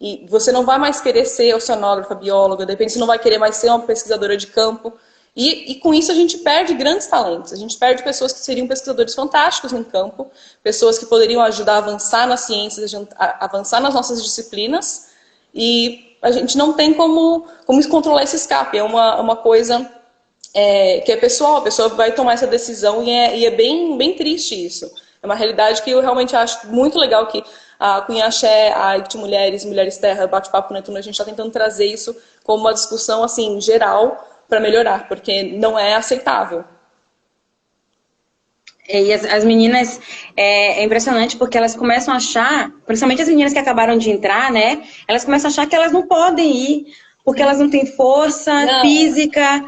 E você não vai mais querer ser oceanógrafa, bióloga, de repente você não vai querer mais ser uma pesquisadora de campo. E com isso a gente perde grandes talentos, a gente perde pessoas que seriam pesquisadores fantásticos no campo, pessoas que poderiam ajudar a avançar nas ciências, a avançar nas nossas disciplinas, e a gente não tem como controlar esse escape. É uma coisa que é pessoal, a pessoa vai tomar essa decisão e é bem, bem triste isso. É uma realidade que eu realmente acho muito legal que a Cunha Axé, a Icti Mulheres, Mulheres Terra, Bate-Papo com Netuno, a gente está tentando trazer isso como uma discussão assim, geral para melhorar, porque não é aceitável. E as meninas, é impressionante porque elas começam a achar, principalmente as meninas que acabaram de entrar, né? Elas começam a achar que elas não podem ir, porque elas não têm força física,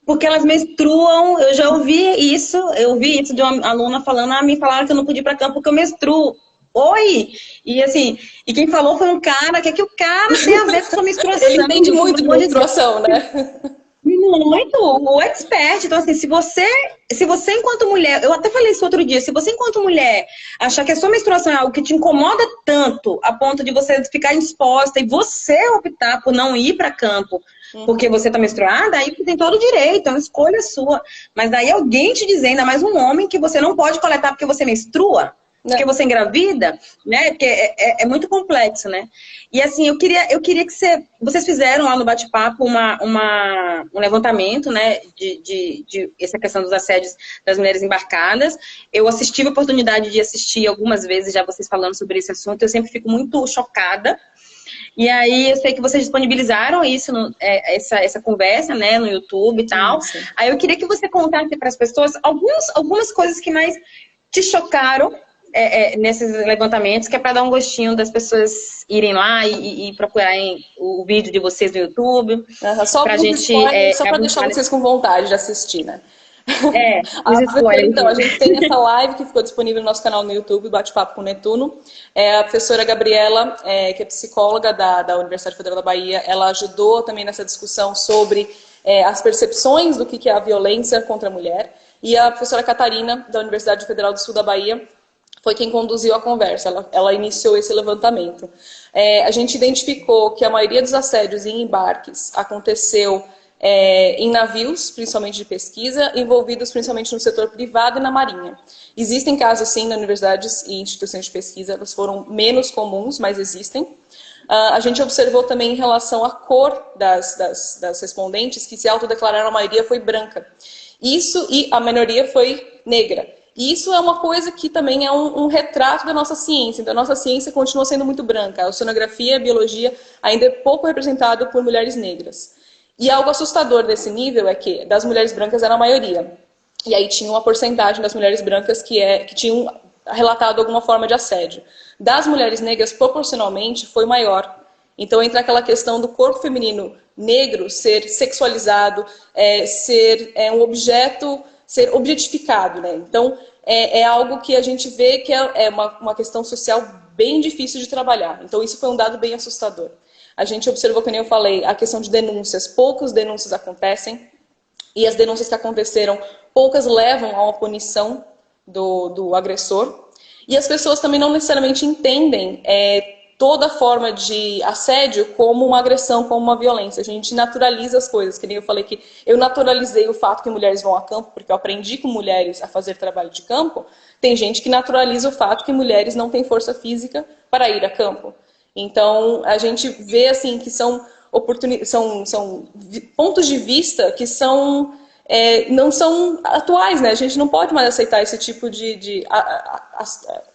porque elas menstruam. Eu já ouvi isso, eu ouvi isso de uma aluna falando, me falaram que eu não podia ir para campo porque eu menstruo. Oi! E assim, e quem falou foi um cara, que o cara tem a ver com sua menstruação. Ele entende muito de menstruação, né? Muito, o expert. Então, assim, se você enquanto mulher, eu até falei isso outro dia, se você enquanto mulher achar que a sua menstruação é algo que te incomoda tanto, a ponto de você ficar indisposta e você optar por não ir para campo porque você tá menstruada, aí você tem todo o direito, é uma escolha sua. Mas daí alguém te dizendo, ainda mais um homem, que você não pode coletar porque você menstrua, porque você engravida, né? Porque é muito complexo, né? E assim, eu queria que vocês fizeram lá no bate-papo um levantamento, né? De essa questão dos assédios das mulheres embarcadas. Eu tive a oportunidade de assistir algumas vezes já vocês falando sobre esse assunto. Eu sempre fico muito chocada. E aí eu sei que vocês disponibilizaram isso, essa conversa, né, no YouTube e tal. Sim. Aí eu queria que você contasse para as pessoas algumas coisas que mais te chocaram nesses levantamentos, que é para dar um gostinho das pessoas irem lá e procurarem o vídeo de vocês no YouTube. Só pra gente, só para deixar vocês com vontade de assistir, né? Então, a gente tem essa live que ficou disponível no nosso canal no YouTube, Bate-Papo com Netuno. A professora Gabriela, que é psicóloga da Universidade Federal da Bahia, ela ajudou também nessa discussão sobre as percepções do que é a violência contra a mulher. E a professora Catarina, da Universidade Federal do Sul da Bahia, foi quem conduziu a conversa, ela iniciou esse levantamento. A gente identificou que a maioria dos assédios em embarques aconteceu em navios, principalmente de pesquisa, envolvidos principalmente no setor privado e na marinha. Existem casos, sim, na universidades e instituições de pesquisa, elas foram menos comuns, mas existem. A gente observou também em relação à cor das respondentes, que se autodeclararam, a maioria foi branca. Isso, e a minoria foi negra. E isso é uma coisa que também é um retrato da nossa ciência. Então, a nossa ciência continua sendo muito branca. A oceanografia e a biologia ainda é pouco representada por mulheres negras. E algo assustador desse nível é que das mulheres brancas era a maioria. E aí tinha uma porcentagem das mulheres brancas que tinham relatado alguma forma de assédio. Das mulheres negras, proporcionalmente, foi maior. Então entra aquela questão do corpo feminino negro ser sexualizado, ser um objeto, ser objetificado, né? Então é algo que a gente vê que é uma questão social bem difícil de trabalhar. Então isso foi um dado bem assustador. A gente observou, como eu falei, a questão de denúncias. Poucas denúncias acontecem e as denúncias que aconteceram, poucas levam a uma punição do agressor. E as pessoas também não necessariamente entendem toda forma de assédio como uma agressão, como uma violência. A gente naturaliza as coisas, que nem eu falei que eu naturalizei o fato que mulheres vão a campo, porque eu aprendi com mulheres a fazer trabalho de campo. Tem gente que naturaliza o fato que mulheres não têm força física para ir a campo. Então, a gente vê assim que são pontos de vista que não são atuais, né? A gente não pode mais aceitar esse tipo de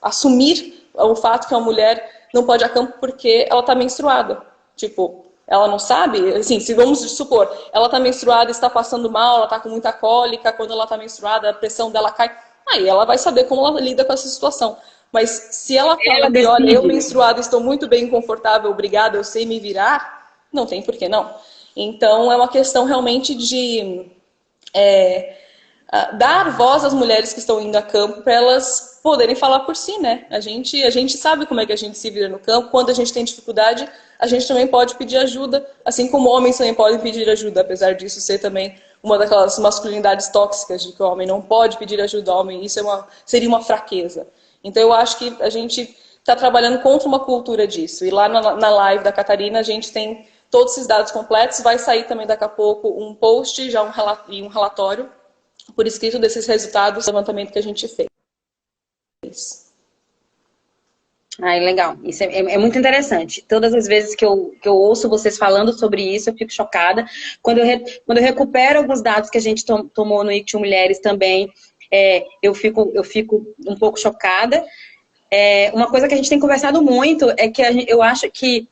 assumir o fato que uma mulher não pode ir a campo porque ela está menstruada. Tipo, ela não sabe, assim, se vamos supor, ela está menstruada, está passando mal, ela está com muita cólica, quando ela está menstruada, a pressão dela cai, aí ela vai saber como ela lida com essa situação. Mas se ela fala que, olha, eu menstruada estou muito bem, confortável, obrigada, eu sei me virar, não tem por que não. Então, é uma questão realmente de dar voz às mulheres que estão indo a campo para elas poderem falar por si, né? A gente sabe como é que a gente se vira no campo. Quando a gente tem dificuldade, a gente também pode pedir ajuda, assim como homens também podem pedir ajuda, apesar disso ser também uma daquelas masculinidades tóxicas de que o homem não pode pedir ajuda ao homem. Isso seria uma fraqueza. Então eu acho que a gente está trabalhando contra uma cultura disso. E lá na live da Catarina a gente tem todos esses dados completos. Vai sair também daqui a pouco um post e um relatório por escrito desses resultados do levantamento que a gente fez. Ai, legal. Isso é muito interessante. Todas as vezes que eu ouço vocês falando sobre isso, eu fico chocada. Quando eu recupero alguns dados que a gente tomou no ICTU Mulheres também, eu fico um pouco chocada. Uma coisa que a gente tem conversado muito é que eu acho que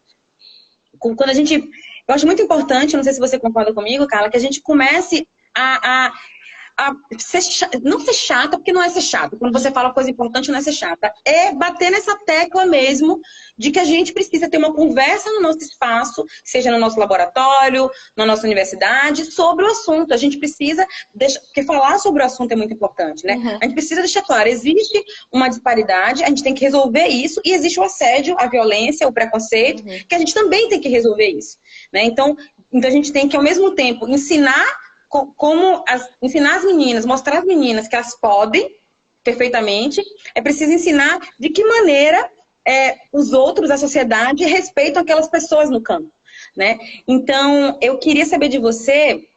quando a gente... Eu acho muito importante, não sei se você concorda comigo, Carla, que a gente comece não ser chata, porque não é ser chata. Quando você fala coisa importante, não é ser chata. É bater nessa tecla mesmo de que a gente precisa ter uma conversa no nosso espaço, seja no nosso laboratório, na nossa universidade, sobre o assunto. A gente precisa porque falar sobre o assunto é muito importante, né? Uhum. A gente precisa deixar claro, existe uma disparidade, a gente tem que resolver isso, e existe o assédio, a violência, o preconceito, que a gente também tem que resolver isso, né? Então a gente tem que, ao mesmo tempo, ensinar as meninas, mostrar às meninas que elas podem perfeitamente. É preciso ensinar de que maneira os outros, a sociedade, respeitam aquelas pessoas no campo, né? Então, eu queria saber de você,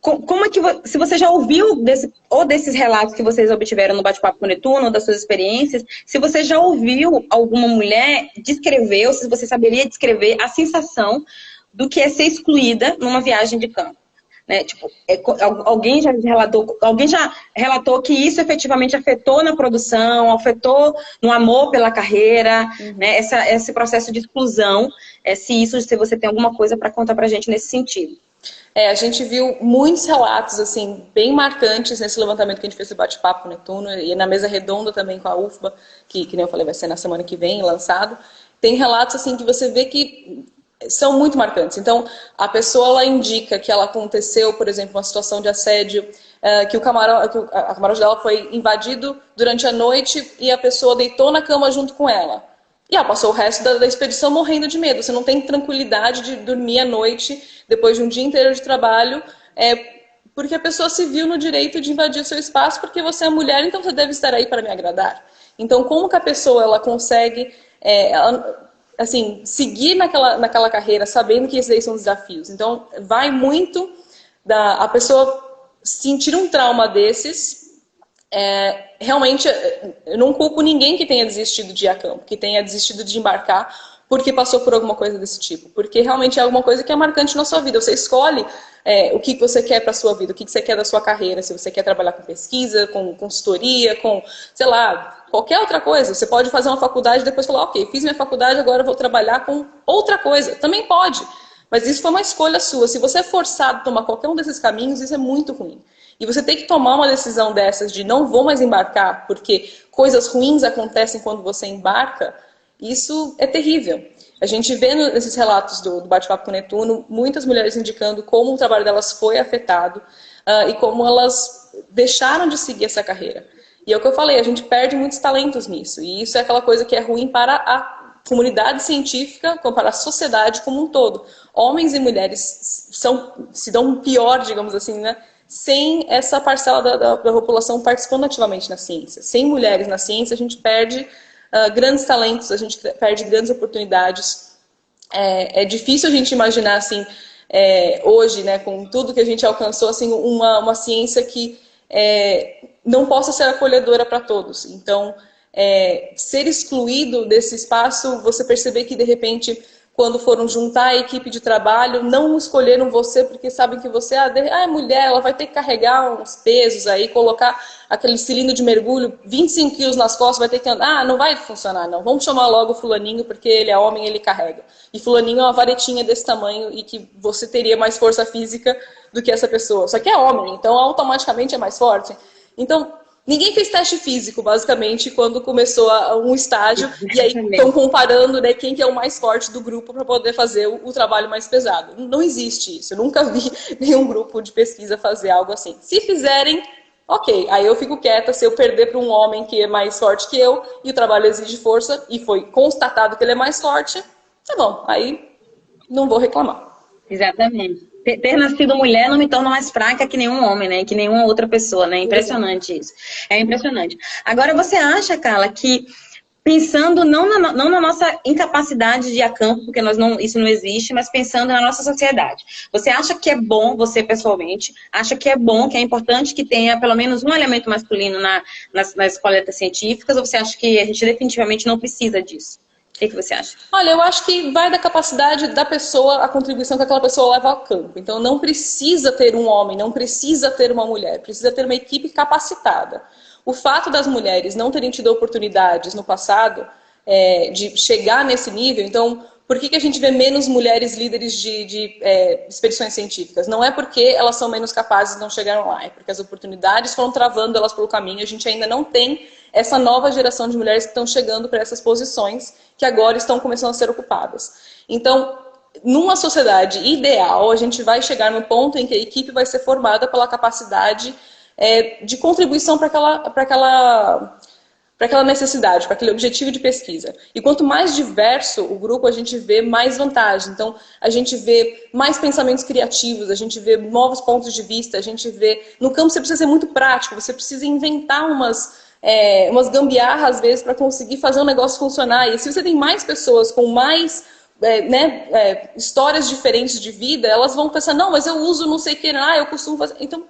como é que se você já ouviu desses relatos que vocês obtiveram no Bate-Papo com Netuno, ou das suas experiências, se você já ouviu alguma mulher descrever, ou se você saberia descrever a sensação do que é ser excluída numa viagem de campo, né? Tipo, alguém já relatou que isso efetivamente afetou na produção, afetou no amor pela carreira, né? Esse processo de exclusão, se você tem alguma coisa para contar pra gente nesse sentido. A gente viu muitos relatos, assim, bem marcantes nesse levantamento que a gente fez do Bate-Papo com Netuno, e na mesa redonda também com a UFBA, que nem eu falei, vai ser na semana que vem, lançado. Tem relatos, assim, que você vê que são muito marcantes. Então, a pessoa, ela indica que ela aconteceu, por exemplo, uma situação de assédio, que a camarote dela foi invadido durante a noite e a pessoa deitou na cama junto com ela. E ela passou o resto da expedição morrendo de medo. Você não tem tranquilidade de dormir à noite, depois de um dia inteiro de trabalho, porque a pessoa se viu no direito de invadir o seu espaço, porque você é mulher, então você deve estar aí para me agradar. Então, como que a pessoa ela consegue... assim, seguir naquela carreira, sabendo que esses aí são desafios. Então, vai muito a pessoa sentir um trauma desses. Realmente, eu não culpo ninguém que tenha desistido de ir a campo, que tenha desistido de embarcar, porque passou por alguma coisa desse tipo. Porque realmente é alguma coisa que é marcante na sua vida. Você escolhe o que você quer para a sua vida, o que você quer da sua carreira. Se você quer trabalhar com pesquisa, com consultoria, com, sei lá, qualquer outra coisa. Você pode fazer uma faculdade e depois falar, ok, fiz minha faculdade, agora eu vou trabalhar com outra coisa. Também pode. Mas isso foi uma escolha sua. Se você é forçado a tomar qualquer um desses caminhos, isso é muito ruim. E você tem que tomar uma decisão dessas de não vou mais embarcar, porque coisas ruins acontecem quando você embarca. Isso é terrível. A gente vê nesses relatos do Bate-Papo com Netuno, muitas mulheres indicando como o trabalho delas foi afetado e como elas deixaram de seguir essa carreira. E é o que eu falei, a gente perde muitos talentos nisso. E isso é aquela coisa que é ruim para a comunidade científica, como para a sociedade como um todo. Homens e mulheres se dão pior, digamos assim, né? Sem essa parcela da população participando ativamente na ciência. Sem mulheres na ciência, a gente perde grandes talentos, a gente perde grandes oportunidades. É difícil a gente imaginar assim, hoje, né, com tudo que a gente alcançou, assim, uma ciência que não possa ser acolhedora para todos. Então, ser excluído desse espaço, você perceber que de repente, quando foram juntar a equipe de trabalho, não escolheram você porque sabem que você é mulher, ela vai ter que carregar uns pesos aí, colocar aquele cilindro de mergulho, 25 quilos nas costas, vai ter que andar. Não vai funcionar, não. Vamos chamar logo o fulaninho porque ele é homem, ele carrega. E fulaninho é uma varetinha desse tamanho e que você teria mais força física do que essa pessoa. Só que é homem, então automaticamente é mais forte. Então, ninguém fez teste físico, basicamente, quando começou um estágio. E aí estão comparando, né, quem que é o mais forte do grupo para poder fazer o trabalho mais pesado. Não existe isso. Eu nunca vi nenhum grupo de pesquisa fazer algo assim. Se fizerem, ok. Aí eu fico quieta. Se eu perder para um homem que é mais forte que eu e o trabalho exige força e foi constatado que ele é mais forte, tá bom. Aí não vou reclamar. Exatamente. Ter nascido mulher não me torna mais fraca que nenhum homem, né? Que nenhuma outra pessoa, né? É impressionante isso. É impressionante. Agora, você acha, Carla, que pensando não na nossa incapacidade de ir a campo, porque isso não existe, mas pensando na nossa sociedade. Você acha que é bom, você pessoalmente, acha que é bom, que é importante que tenha pelo menos um elemento masculino nas coletas científicas, ou você acha que a gente definitivamente não precisa disso? O que você acha? Olha, eu acho que vai da capacidade da pessoa, a contribuição que aquela pessoa leva ao campo. Então não precisa ter um homem, não precisa ter uma mulher, precisa ter uma equipe capacitada. O fato das mulheres não terem tido oportunidades no passado de chegar nesse nível, então por que a gente vê menos mulheres líderes de expedições científicas? Não é porque elas são menos capazes e não chegaram lá, é porque as oportunidades foram travando elas pelo caminho. A gente ainda não tem essa nova geração de mulheres que estão chegando para essas posições que agora estão começando a ser ocupadas. Então, numa sociedade ideal, a gente vai chegar no ponto em que a equipe vai ser formada pela capacidade de contribuição para aquela necessidade, para aquele objetivo de pesquisa. E quanto mais diverso o grupo, a gente vê mais vantagem. Então, a gente vê mais pensamentos criativos, a gente vê novos pontos de vista, a gente vê... No campo você precisa ser muito prático, você precisa inventar umas gambiarras, às vezes, para conseguir fazer um negócio funcionar. E se você tem mais pessoas com mais histórias diferentes de vida, elas vão pensar, não, mas eu uso não sei o que, eu costumo fazer... Então,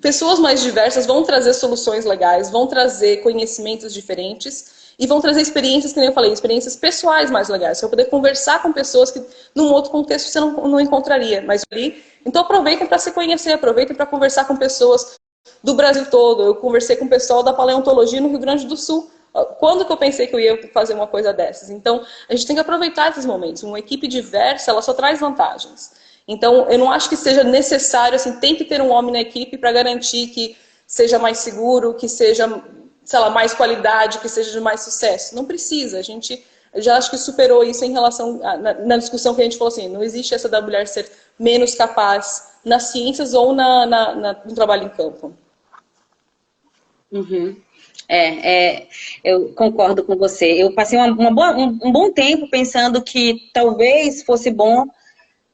pessoas mais diversas vão trazer soluções legais, vão trazer conhecimentos diferentes e vão trazer experiências, que nem eu falei, experiências pessoais mais legais. Você vai poder conversar com pessoas que num outro contexto você não encontraria. Mas ali, então aproveitem para se conhecer, aproveitem para conversar com pessoas do Brasil todo. Eu conversei com o pessoal da paleontologia no Rio Grande do Sul. Quando que eu pensei que eu ia fazer uma coisa dessas? Então, a gente tem que aproveitar esses momentos. Uma equipe diversa, ela só traz vantagens. Então, eu não acho que seja necessário, assim, tem que ter um homem na equipe para garantir que seja mais seguro, que seja, sei lá, mais qualidade, que seja de mais sucesso. Não precisa, a gente já acho que superou isso em relação, na discussão que a gente falou assim, não existe essa da mulher ser menos capaz nas ciências ou no trabalho em campo. Uhum. Eu concordo com você. Eu passei um bom tempo pensando que talvez fosse bom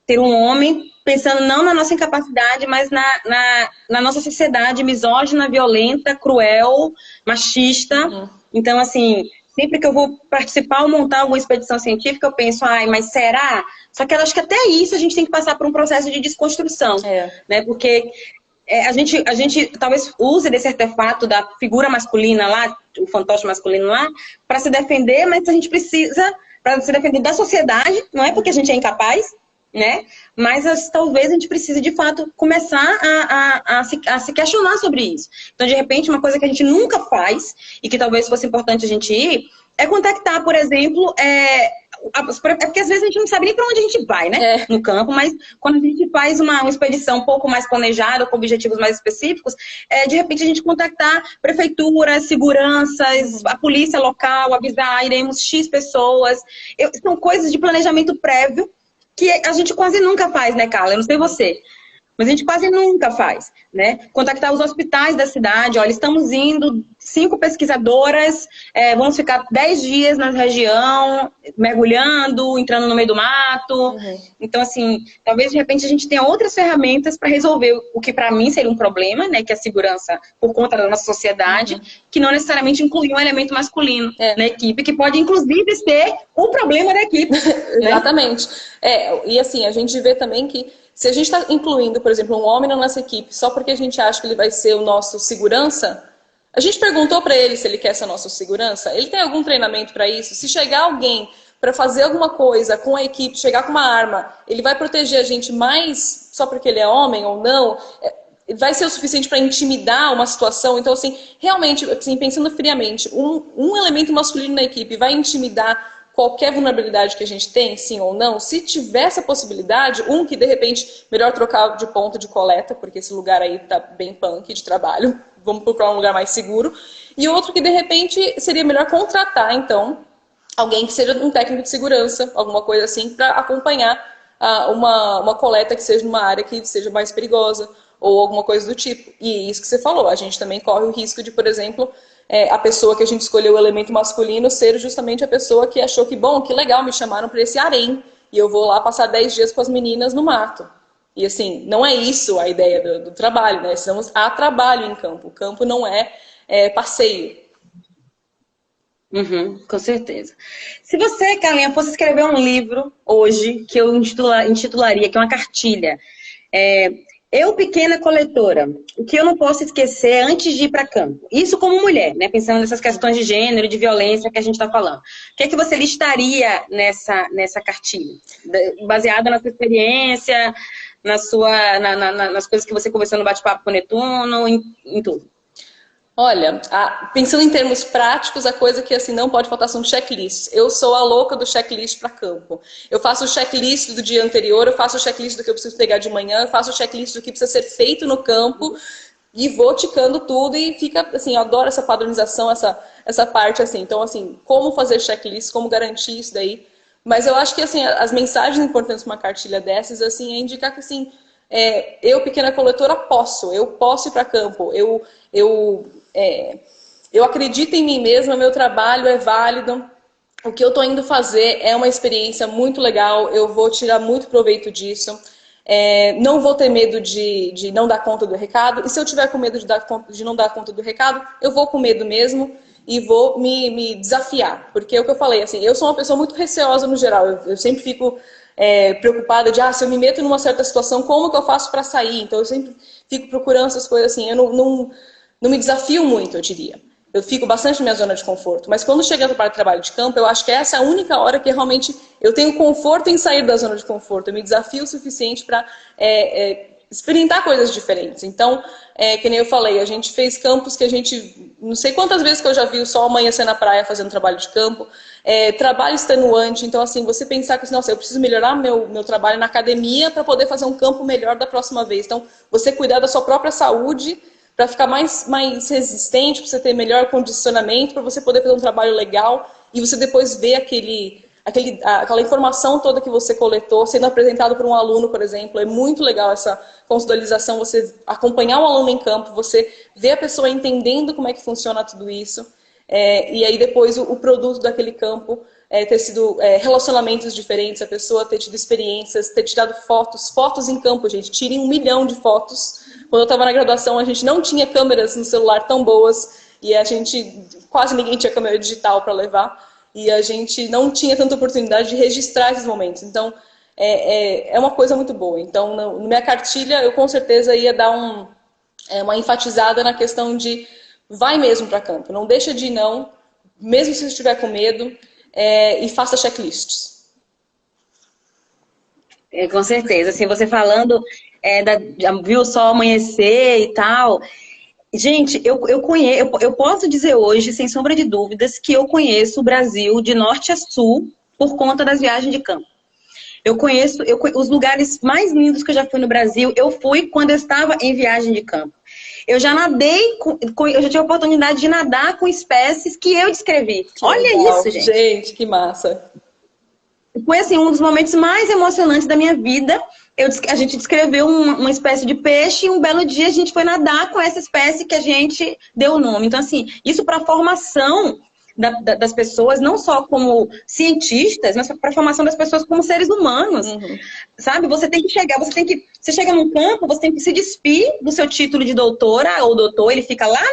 ter um homem, pensando não na nossa incapacidade, mas na nossa sociedade misógina, violenta, cruel, machista. Uhum. Então, assim, sempre que eu vou participar ou montar alguma expedição científica, eu penso, mas será? Só que eu acho que até isso a gente tem que passar por um processo de desconstrução, né? Porque a gente talvez use desse artefato da figura masculina lá, o fantoche masculino lá, para se defender, mas a gente precisa, para se defender da sociedade, não é porque a gente é incapaz, né? Mas talvez a gente precise, de fato, começar a se questionar sobre isso. Então, de repente, uma coisa que a gente nunca faz, e que talvez fosse importante a gente ir, é contactar, por exemplo, porque às vezes a gente não sabe nem para onde a gente vai, né? No campo, mas quando a gente faz uma expedição um pouco mais planejada, com objetivos mais específicos, de repente a gente contactar prefeituras, seguranças, a polícia local, avisar, iremos X pessoas. São coisas de planejamento prévio, que a gente quase nunca faz, né, Carla? Eu não sei você, mas a gente quase nunca faz, né? Contactar os hospitais da cidade, olha, estamos indo, 5 pesquisadoras, vamos ficar 10 dias na região, mergulhando, entrando no meio do mato. Uhum. Então, assim, talvez de repente a gente tenha outras ferramentas para resolver o que para mim seria um problema, né? Que é a segurança por conta da nossa sociedade, que não necessariamente inclui um elemento masculino na equipe, que pode inclusive ser o problema da equipe. Né? Exatamente. E assim, a gente vê também que se a gente está incluindo, por exemplo, um homem na nossa equipe só porque a gente acha que ele vai ser o nosso segurança, a gente perguntou para ele se ele quer ser nosso segurança, ele tem algum treinamento para isso? Se chegar alguém para fazer alguma coisa com a equipe, chegar com uma arma, ele vai proteger a gente mais só porque ele é homem ou não? Vai ser o suficiente para intimidar uma situação? Então, assim, realmente, assim, pensando friamente, um elemento masculino na equipe vai intimidar qualquer vulnerabilidade que a gente tem, sim ou não? Se tiver essa possibilidade, que de repente, melhor trocar de ponto de coleta, porque esse lugar aí tá bem punk de trabalho, vamos procurar um lugar mais seguro. E outro que de repente seria melhor contratar, então, alguém que seja um técnico de segurança, alguma coisa assim, para acompanhar uma coleta que seja numa área que seja mais perigosa, ou alguma coisa do tipo. E isso que você falou, a gente também corre o risco de, por exemplo, a pessoa que a gente escolheu o elemento masculino ser justamente a pessoa que achou que, bom, que legal, me chamaram para esse harém, e eu vou lá passar 10 dias com as meninas no mato. E assim, não é isso a ideia do trabalho, né? Estamos a trabalho em campo. O campo não é passeio. Uhum, com certeza. Se você, Carlinha, fosse escrever um livro hoje, que eu intitularia, que é uma cartilha, é, eu, pequena coletora, o que eu não posso esquecer antes de ir para campo? Isso como mulher, né? Pensando nessas questões de gênero, de violência que a gente está falando. O que é que você listaria nessa cartilha? Baseada na sua experiência, nas coisas que você conversou no bate-papo com o Netuno, em tudo. Olha, pensando em termos práticos, a coisa que assim não pode faltar são checklists. Eu sou a louca do checklist para campo. Eu faço o checklist do dia anterior, eu faço o checklist do que eu preciso pegar de manhã, eu faço o checklist do que precisa ser feito no campo e vou ticando tudo e fica assim, eu adoro essa padronização, essa parte assim. Então assim, como fazer checklist, como garantir isso daí. Mas eu acho que assim, as mensagens importantes para uma cartilha dessas assim, é indicar que assim, eu, pequena coletora, eu posso ir para campo, eu acredito em mim mesma, meu trabalho é válido, o que eu estou indo fazer é uma experiência muito legal, eu vou tirar muito proveito disso, não vou ter medo de não dar conta do recado, e se eu tiver com medo de não dar conta do recado, eu vou com medo mesmo e vou me desafiar, porque é o que eu falei, assim, eu sou uma pessoa muito receosa no geral, eu sempre fico preocupada de, se eu me meto numa certa situação, como que eu faço para sair? Então eu sempre fico procurando essas coisas assim, eu não me desafio muito, eu diria. Eu fico bastante na minha zona de conforto. Mas quando chega para o trabalho de campo, eu acho que essa é a única hora que realmente eu tenho conforto em sair da zona de conforto. Eu me desafio o suficiente para experimentar coisas diferentes. Então, que nem eu falei, a gente fez campos que a gente... Não sei quantas vezes que eu já vi o sol amanhecer na praia fazendo trabalho de campo. Trabalho extenuante. Então, assim, você pensar que, nossa, eu preciso melhorar meu trabalho na academia para poder fazer um campo melhor da próxima vez. Então, você cuidar da sua própria saúde para ficar mais resistente, para você ter melhor condicionamento, para você poder fazer um trabalho legal e você depois ver aquela informação toda que você coletou sendo apresentado por um aluno, por exemplo. É muito legal essa contextualização, você acompanhar o aluno em campo, você ver a pessoa entendendo como é que funciona tudo isso, e aí depois o produto daquele campo ter sido relacionamentos diferentes, a pessoa ter tido experiências, ter tirado fotos em campo, gente. Tirem 1 milhão de fotos. Quando eu estava na graduação, a gente não tinha câmeras no celular tão boas e quase ninguém tinha câmera digital para levar e a gente não tinha tanta oportunidade de registrar esses momentos. Então, é uma coisa muito boa. Então, na minha cartilha, eu com certeza ia dar uma enfatizada na questão de vai mesmo para campo, não deixa de ir não, mesmo se você estiver com medo, e faça checklists. Com certeza, assim, você falando, viu o sol amanhecer e tal. Gente, eu posso dizer hoje, sem sombra de dúvidas, que eu conheço o Brasil de norte a sul por conta das viagens de campo. Eu conheço os lugares mais lindos que eu já fui no Brasil, eu fui quando eu estava em viagem de campo. Eu já nadei, eu já tive a oportunidade de nadar com espécies que eu descrevi. Olha isso, gente. Gente, que massa. Foi assim, um dos momentos mais emocionantes da minha vida. A gente descreveu uma espécie de peixe e um belo dia a gente foi nadar com essa espécie que a gente deu o nome. Então, assim, isso para a formação das pessoas, não só como cientistas, mas para a formação das pessoas como seres humanos. Uhum. Sabe? Você tem que chegar, você chega num campo, você tem que se despir do seu título de doutora ou doutor, ele fica lá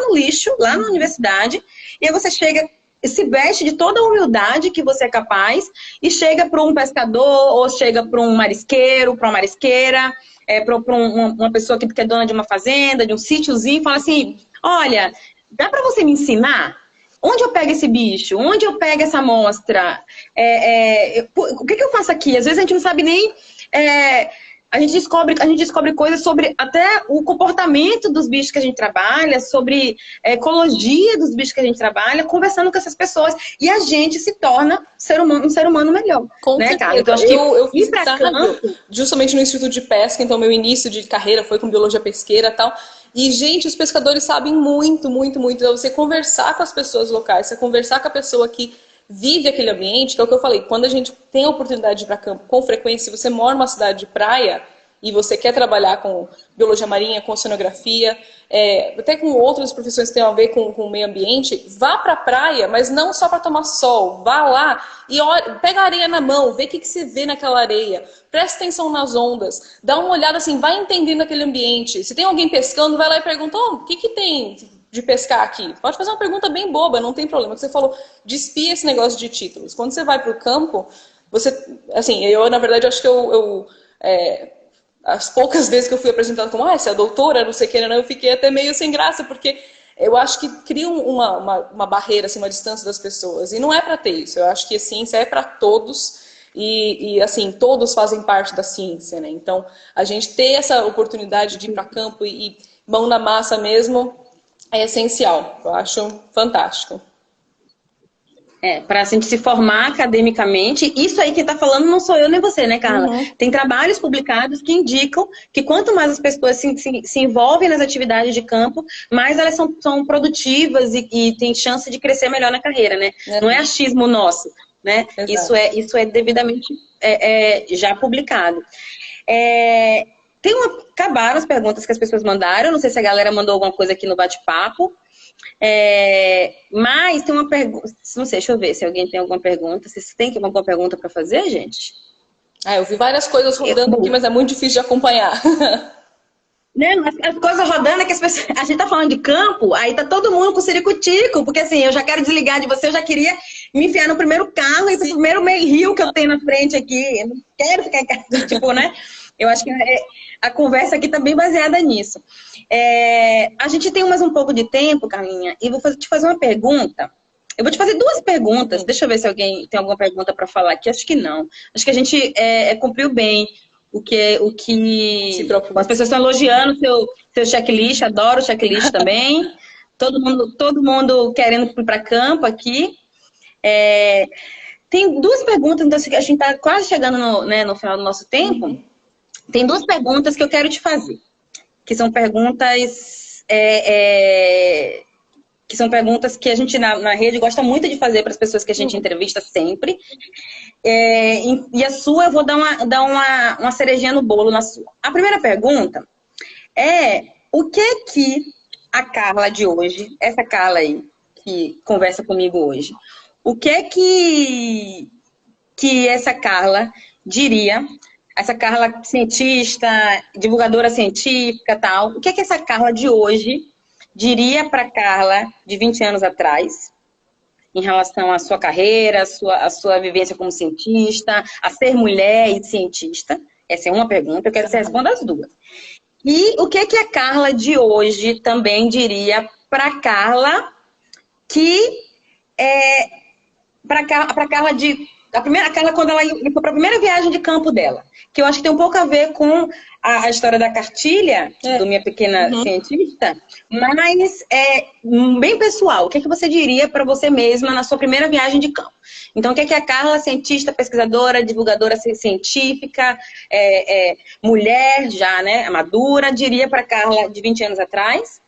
no lixo, lá na universidade, e aí você chega, se veste de toda a humildade que você é capaz e chega para um pescador ou chega para um marisqueiro, para uma marisqueira, para uma pessoa que é dona de uma fazenda, de um sítiozinho, e fala assim, olha, dá para você me ensinar? Onde eu pego esse bicho? Onde eu pego essa amostra? O que eu faço aqui? Às vezes a gente não sabe nem... A gente descobre coisas sobre até o comportamento dos bichos que a gente trabalha, sobre a ecologia dos bichos que a gente trabalha, conversando com essas pessoas. E a gente se torna um ser humano melhor. Com né, certeza. Então, acho que eu fiz justamente no Instituto de Pesca, então meu início de carreira foi com biologia pesqueira e tal. E, gente, os pescadores sabem muito, muito, muito. É você conversar com as pessoas locais, você conversar com a pessoa que vive aquele ambiente, que é o que eu falei, quando a gente tem a oportunidade de ir para campo com frequência, se você mora numa cidade de praia e você quer trabalhar com biologia marinha, com oceanografia, até com outras profissões que têm a ver com o meio ambiente, vá para a praia, mas não só para tomar sol, vá lá e pega a areia na mão, vê o que você vê naquela areia, presta atenção nas ondas, dá uma olhada assim, vai entendendo aquele ambiente. Se tem alguém pescando, vai lá e pergunta, o que tem? de pescar aqui? Pode fazer uma pergunta bem boba, não tem problema. Você falou, despia esse negócio de títulos. Quando você vai para o campo, você, assim, eu na verdade acho que as poucas vezes que eu fui apresentada como, você é a doutora, não sei o que, eu fiquei até meio sem graça, porque eu acho que cria uma barreira, assim, uma distância das pessoas. E não é para ter isso. Eu acho que a ciência é para todos. E, assim, todos fazem parte da ciência, né? Então, a gente ter essa oportunidade de ir para campo e mão na massa mesmo é essencial. Eu acho fantástico. Para a gente se formar academicamente, isso aí que está falando não sou eu nem você, né, Carla? Uhum. Tem trabalhos publicados que indicam que quanto mais as pessoas se envolvem nas atividades de campo, mais elas são produtivas e têm chance de crescer melhor na carreira, né? Não é achismo nosso, né? Isso é devidamente já publicado. Acabaram as perguntas que as pessoas mandaram, não sei se a galera mandou alguma coisa aqui no bate-papo. Mas tem uma pergunta, não sei, deixa eu ver se alguém tem alguma pergunta. Vocês têm alguma pergunta para fazer, gente? Eu vi várias coisas rodando aqui, mas é muito difícil de acompanhar. Né? As coisas rodando é que as pessoas, a gente tá falando de campo, aí tá todo mundo com ciricutico, porque assim, eu já quero desligar de você, eu já queria me enfiar no primeiro carro e pro primeiro meio rio que eu tenho na frente aqui. Eu não quero ficar em casa, tipo, né? Eu acho que a conversa aqui tá bem baseada nisso. A gente tem mais um pouco de tempo, Carlinha, e vou te fazer uma pergunta. Eu vou te fazer duas perguntas. Deixa eu ver se alguém tem alguma pergunta para falar aqui. Acho que não. Acho que a gente cumpriu bem o que as pessoas estão elogiando seu checklist. Adoro o checklist também. Todo mundo querendo ir para campo aqui. Tem duas perguntas, então a gente está quase chegando no final do nosso tempo. Tem duas perguntas que eu quero te fazer, que são perguntas que a gente na rede gosta muito de fazer para as pessoas que a gente entrevista sempre. E a sua, eu vou dar uma cerejinha no bolo na sua. A primeira pergunta é: o que a Carla de hoje, essa Carla aí, que conversa comigo hoje, o que essa Carla diria, essa Carla cientista, divulgadora científica e tal, o que essa Carla de hoje diria para a Carla de 20 anos atrás, em relação à sua carreira, à sua vivência como cientista, a ser mulher e cientista? Essa é uma pergunta, eu quero que você responda as duas. E o que a Carla de hoje também diria para a Carla para Carla a Carla quando ela foi para a primeira viagem de campo dela, que eu acho que tem um pouco a ver com a história da cartilha do Minha Pequena Cientista, mas bem pessoal. O que você diria para você mesma na sua primeira viagem de campo? Então, o que a Carla, cientista, pesquisadora, divulgadora científica, mulher já, né, madura, diria para a Carla de 20 anos atrás?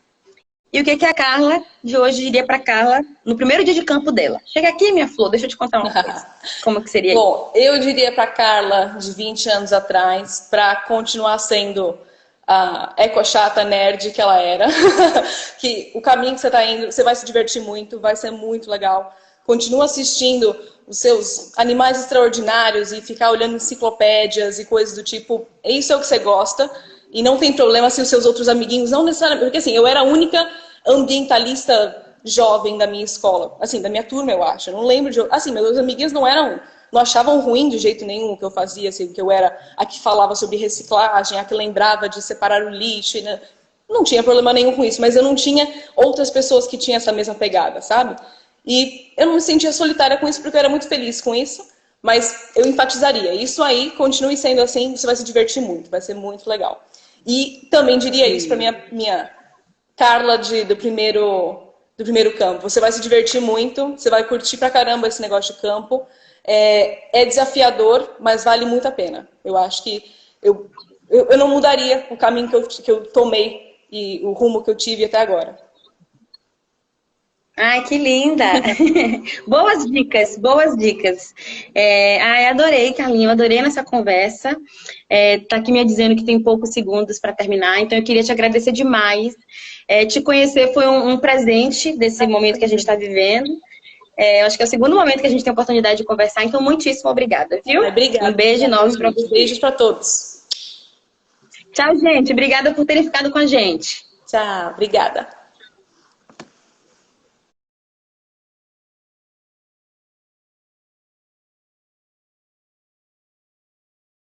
E o que a Carla de hoje diria para a Carla no primeiro dia de campo dela? Chega aqui, minha flor, deixa eu te contar uma coisa. Como que seria isso? Bom, eu diria para a Carla de 20 anos atrás, para continuar sendo a ecochata nerd que ela era, que o caminho que você está indo, você vai se divertir muito, vai ser muito legal. Continua assistindo os seus animais extraordinários e ficar olhando enciclopédias e coisas do tipo. Isso é o que você gosta. E não tem problema se os seus outros amiguinhos não necessariamente... Porque assim, eu era a única ambientalista jovem da minha escola. Assim, da minha turma, eu acho. Eu não lembro de... Assim, meus amiguinhos não achavam ruim de jeito nenhum o que eu fazia. Assim, que eu era a que falava sobre reciclagem, a que lembrava de separar o lixo. Né? Não tinha problema nenhum com isso. Mas eu não tinha outras pessoas que tinham essa mesma pegada, sabe? E eu não me sentia solitária com isso porque eu era muito feliz com isso. Mas eu enfatizaria. Isso aí, continue sendo assim, você vai se divertir muito. Vai ser muito legal. E também diria isso para minha Carla do primeiro campo. Você vai se divertir muito, você vai curtir pra caramba esse negócio de campo. É desafiador, mas vale muito a pena. Eu acho que eu não mudaria o caminho que eu tomei e o rumo que eu tive até agora. Ai, que linda! Boas dicas, boas dicas. Adorei, Carlinhos, adorei nessa conversa. Tá aqui me dizendo que tem poucos segundos para terminar, então eu queria te agradecer demais. Te conhecer foi um presente desse momento que a gente está vivendo. Acho que é o segundo momento que a gente tem a oportunidade de conversar, então muitíssimo obrigada, viu? Obrigada. Um beijo enorme para vocês. Beijos para todos. Tchau, gente. Obrigada por terem ficado com a gente. Tchau, obrigada.